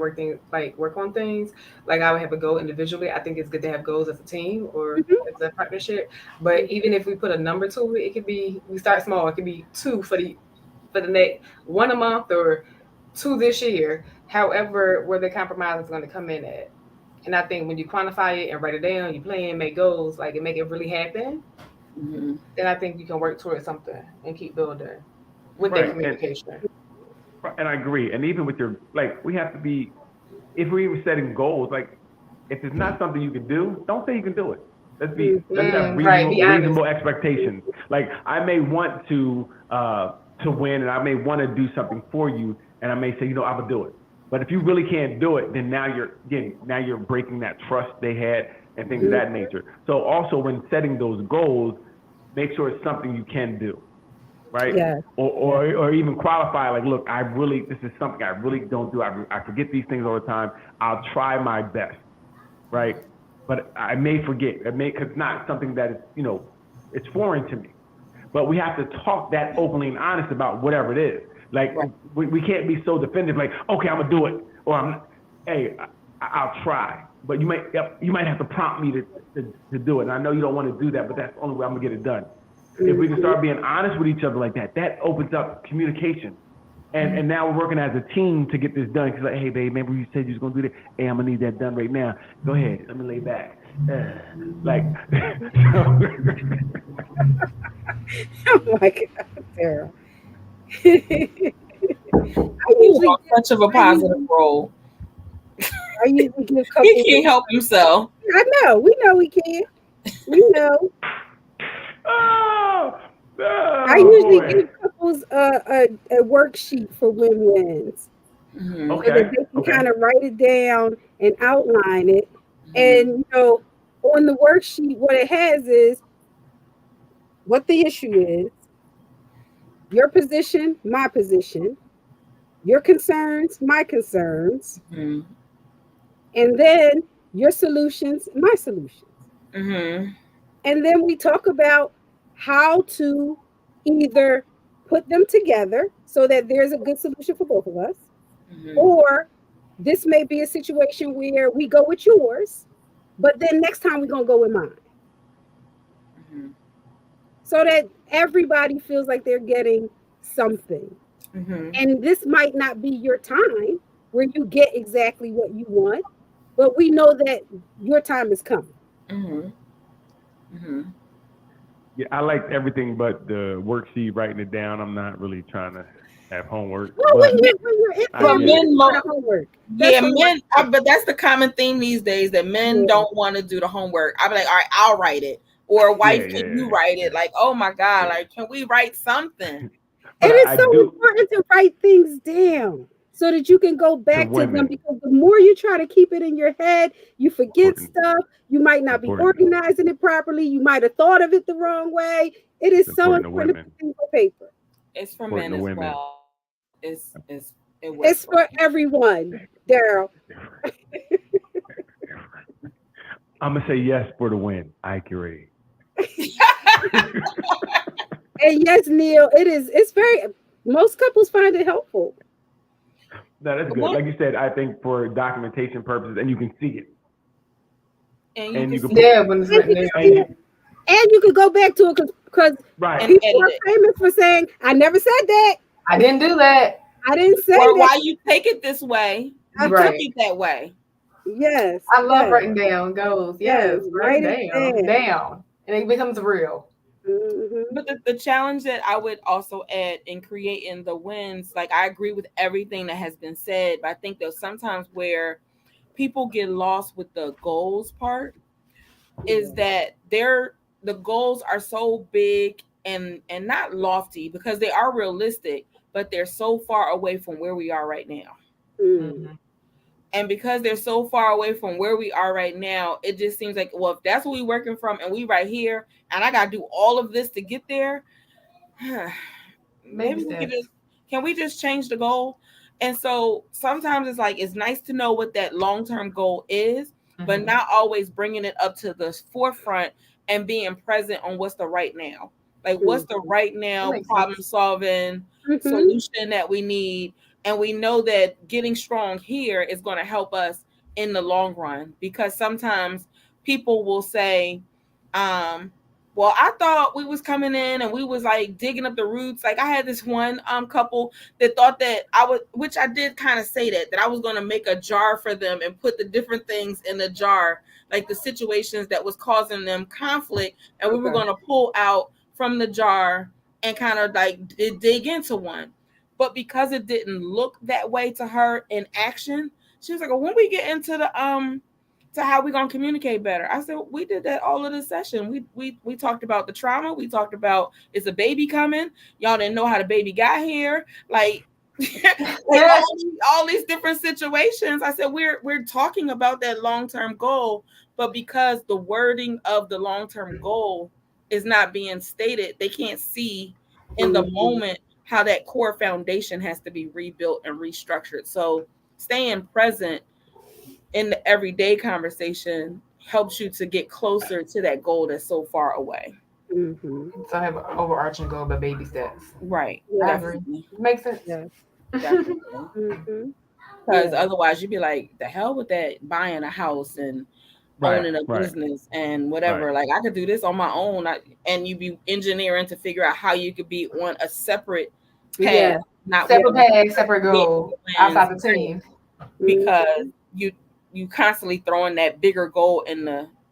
work on things. Like I would have a goal individually. I think it's good to have goals as a team or as a partnership. But even if we put a number to it, it could be we start small. It could be 2 for the next 1 a month or 2 this year. However, where the compromise is going to come in at. And I think when you quantify it and write it down, you plan, make goals, like and make it really happen. Then I think you can work towards something and keep building with that communication. And I agree. And even with we have to be, if we're even setting goals, like if it's not something you can do, don't say you can do it. Let's have reasonable expectations. Like I may want to to win, and I may want to do something for you, and I may say, I'm gonna do it. But if you really can't do it, then now you're breaking that trust they had and things of that nature. So also when setting those goals, make sure it's something you can do, right? Yeah. Or even qualify, like, look, this is something I really don't do. I forget these things all the time. I'll try my best, right? But I may forget. Because it's not something that is, it's foreign to me. But we have to talk that openly and honest about whatever it is. Like, we can't be so definitive, like, okay, I'm gonna do it, or I'll try. But you might have to prompt me to do it. And I know you don't want to do that, but that's the only way I'm gonna get it done. If we can start being honest with each other like that, that opens up communication. And now we're working as a team to get this done. Cause like, hey, babe, remember you said you was gonna do that? Hey, I'm gonna need that done right now. Go ahead, let me lay back. Oh my God, Sarah. Such of a positive role. I usually give couples. He can't help himself. I know. We know we can. We know. I usually give couples a worksheet for win-wins. Mm-hmm. Okay. So that they can kind of write it down and outline it. And on the worksheet, what it has is what the issue is, your position, my position, your concerns, my concerns, and then your solutions, my solutions. And then we talk about how to either put them together so that there's a good solution for both of us, or this may be a situation where we go with yours, but then next time we're going to go with mine. So that everybody feels like they're getting something. And this might not be your time where you get exactly what you want, but we know that your time is coming. Yeah, I like everything but the worksheet, writing it down. I'm not really trying to have homework. Well, when you're in there, homework. But that's the common theme these days, that men don't want to do the homework. I'll be like, all right, I'll write it. Or wife, can you write it? Like, oh my God, like, can we write something? It is so important to write things down so that you can go back to them, because the more you try to keep it in your head, you forget stuff. You might not be organizing it properly. You might have thought of it the wrong way. It is so important to put things on paper. It's for men as well. It's for everyone, Daryl. I'm gonna say yes for the win. I agree. And yes, Neil, it is. It's very. Most couples find it helpful. No, that's good. Like you said, I think for documentation purposes, and you can see it. And you can when it's written there. And you could go back to it because people are famous for saying, "I never said that. I didn't do that. I didn't say or that." why you take it this way, you took it that way. Yes, I love writing down goals. Yes, write it down, and it becomes real. But the challenge that I would also add in creating the wins, like, I agree with everything that has been said, but I think there's sometimes where people get lost with the goals part, is that the goals are so big and not lofty, because they are realistic, but they're so far away from where we are right now. And because they're so far away from where we are right now, it just seems like, well, if that's what we're working from and we right here and I got to do all of this to get there, maybe can we just change the goal? And so sometimes it's like, it's nice to know what that long-term goal is, but not always bringing it up to the forefront and being present on what's the right now. Like, what's the right now problem solving solution that we need? And we know that getting strong here is going to help us in the long run, because sometimes people will say, well, I thought we was coming in and we was like digging up the roots. Like, I had this one couple that thought that I would, which I did kind of say that I was going to make a jar for them and put the different things in the jar, like the situations that was causing them conflict. And we were going to pull out from the jar and kind of like dig into one. But because it didn't look that way to her in action, she was like, well, when we get into to how we gonna communicate better. I said we did that all of this session. We talked about the trauma. We talked about is a baby coming. Y'all didn't know how the baby got here. Like, like all these different situations. I said we're talking about that long-term goal, but because the wording of the long-term goal is not being stated, they can't see in the moment how that core foundation has to be rebuilt and restructured. So staying present in the everyday conversation helps you to get closer to that goal that's so far away. Mm-hmm. So I have an overarching goal, but baby steps. Right. Yeah. I agree. Makes sense. Yeah. Definitely. Mm-hmm. Because Yeah. otherwise you'd be like, the hell with that buying a house and owning a business and whatever. Like I could do this on my own. And you be engineering to figure out how you could be on a separate path, Yeah. not Separate with path, separate goal, outside the team. Because you constantly throwing that bigger goal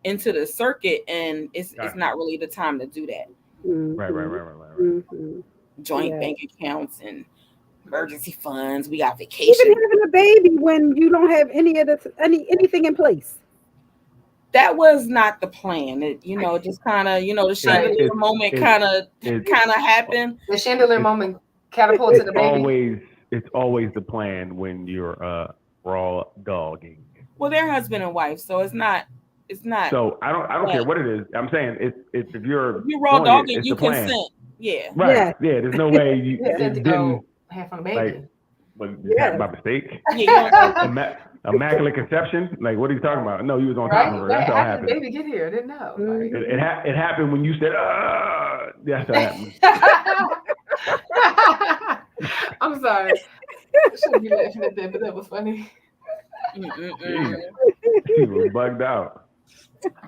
into the circuit, and it's not really the time to do that. Mm-hmm. Right. Mm-hmm. Joint bank accounts and emergency funds. We got vacation. Even having a baby when you don't have anything in place. That was not the plan. It, just kind of, the chandelier moment kind of happened. The chandelier moment catapulted the baby. It's always the plan when you're raw dogging. Well, they're husband and wife, so it's not. So I don't care what it is. I'm saying if you're raw dogging, you consent. Yeah. Right. Yeah. There's no way you didn't have a baby. But by mistake. Yeah. Immaculate conception. Like what are you talking about? No, you was on top of her. That's how it happened. Baby get here. I didn't know. It happened when you said, that's how it happened. I'm sorry. I shouldn't be laughing at that, but that was funny. She was bugged out.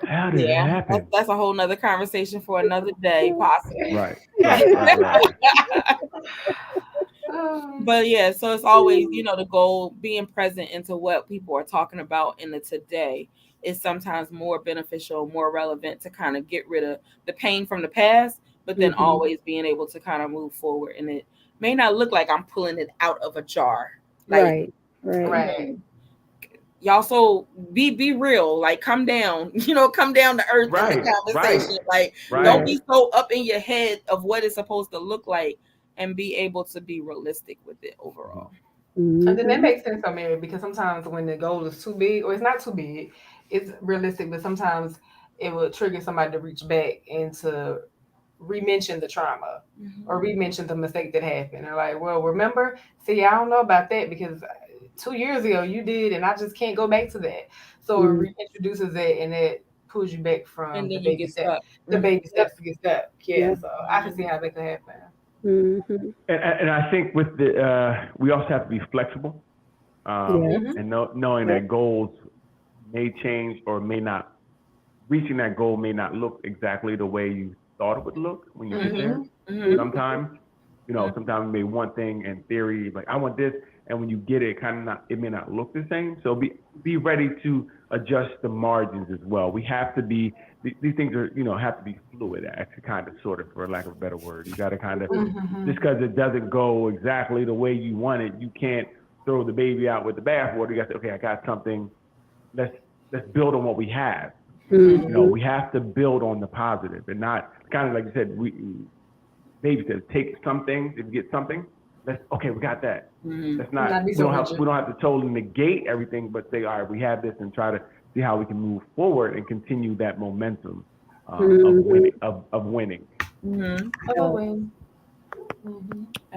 How did it happen? That's a whole nother conversation for another day, possibly. Right. But yeah, so it's always, the goal, being present into what people are talking about in the today is sometimes more beneficial, more relevant to kind of get rid of the pain from the past, but then always being able to kind of move forward. And it may not look like I'm pulling it out of a jar. Like, right. Y'all, so be real, like come down to earth in the conversation. Like don't be so up in your head of what it's supposed to look like, and be able to be realistic with it overall. And then that makes sense, Mary, because sometimes when the goal is too big, or it's not too big, it's realistic, but sometimes it will trigger somebody to reach back and to re-mention the trauma or re-mention the mistake that happened. They're like, well, remember, see, I don't know about that because 2 years ago you did, and I just can't go back to that. So it reintroduces that, and it pulls you back from the baby steps. The baby steps to get stuck. Yeah, so I can see how that could happen. Mm-hmm. And I think with we also have to be flexible, and knowing that goals may change or may not. Reaching that goal may not look exactly the way you thought it would look when you get there. Sometimes, sometimes you may want thing in theory, like I want this, and when you get it, it may not look the same. So be ready to adjust the margins as well. We have to be. These things are, have to be fluid, actually, kind of, sort of, for lack of a better word. You got to kind of, just because it doesn't go exactly the way you want it, you can't throw the baby out with the bathwater. You got to say, okay, I got something. Let's build on what we have. We have to build on the positive, and not kind of like you said. Baby said, take some things. If you get something, we got that. Let's not. We don't have to totally negate everything, but say, all right, we have this, and try to see how we can move forward and continue that momentum of winning.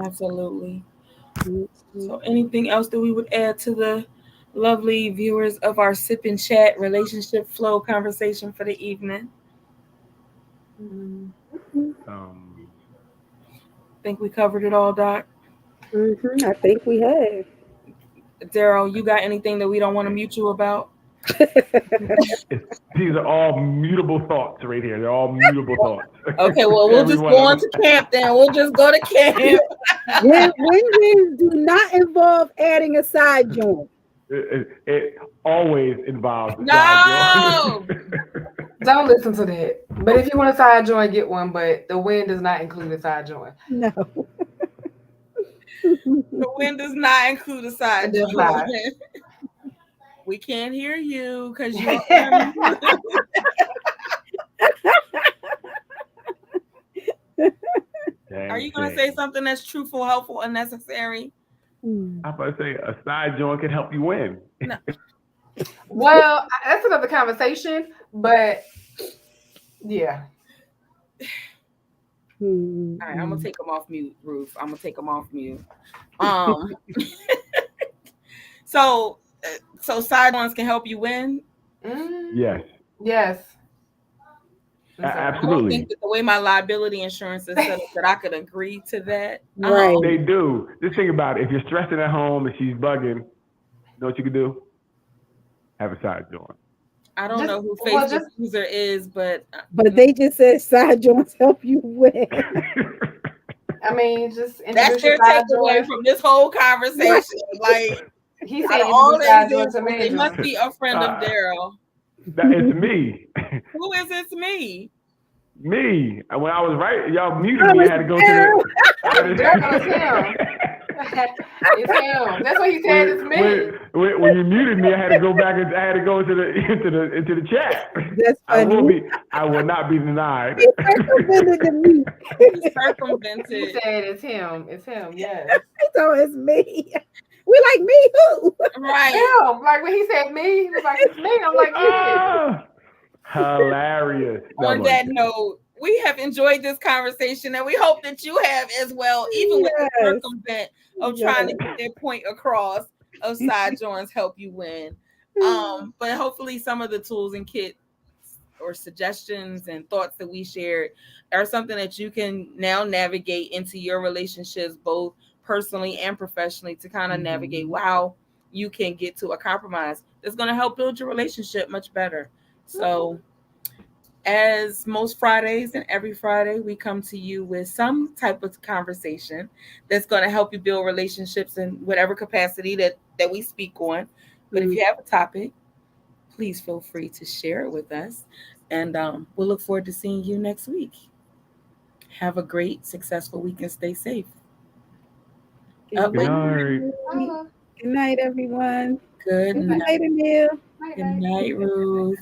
Absolutely. So anything else that we would add to the lovely viewers of our Sip and Chat relationship flow conversation for the evening? Think we covered it all, Doc? I think we have. Daryl, you got anything that we don't want to mute you about? These are all mutable thoughts right here. They're all mutable thoughts. Okay, well, we'll just go on to camp then. We'll just go to camp. Win-wins do not involve adding a side joint. It always involves a side joint. Don't listen to that. But if you want a side joint, get one. But the win does not include a side joint. No. The win does not include a side joint. We can't hear you because you're on mute. Are you going to say something that's truthful, helpful, and necessary? I'm about to say a side joint can help you win. No. Well, that's another conversation, but yeah. All right, I'm gonna take them off mute, Ruth. I'm gonna take them off mute. So side ones can help you win. Yes. Yes. Absolutely. I don't think that the way my liability insurance is set up that I could agree to that. Right. They do. Just think about it. If you're stressing at home and she's bugging, you know what you can do? Have a side joint. I don't know who Facebook user is, but they just said side joints help you win. I mean, just that's their takeaway from this whole conversation. Like he said, all they must be a friend of Daryl. It's me. Who is this me? Me. When I was right, y'all muted me. I had to go to the. It's him. That's what he said. It's me. When you muted me, I had to go back and I had to go into the chat. That's funny. I will not be denied. He circumvented me. Circumvented. He said it's him. It's him. Yes. So it's me. We like me who? Right. Him. Like when he said me, he was like, it's me. I'm like, yeah. Hilarious. On that note, we have enjoyed this conversation and we hope that you have as well, even with the circumvent of trying to get their point across of side joints help you win. But hopefully some of the tools and kits or suggestions and thoughts that we shared are something that you can now navigate into your relationships, both personally and professionally, to kind of navigate how you can get to a compromise that's going to help build your relationship much better. So as most Fridays and every Friday, we come to you with some type of conversation that's going to help you build relationships in whatever capacity that we speak on. But if you have a topic, please feel free to share it with us. And we'll look forward to seeing you next week. Have a great, successful week and stay safe. Good night, everyone. Good night, Emil. Good night, Ruth.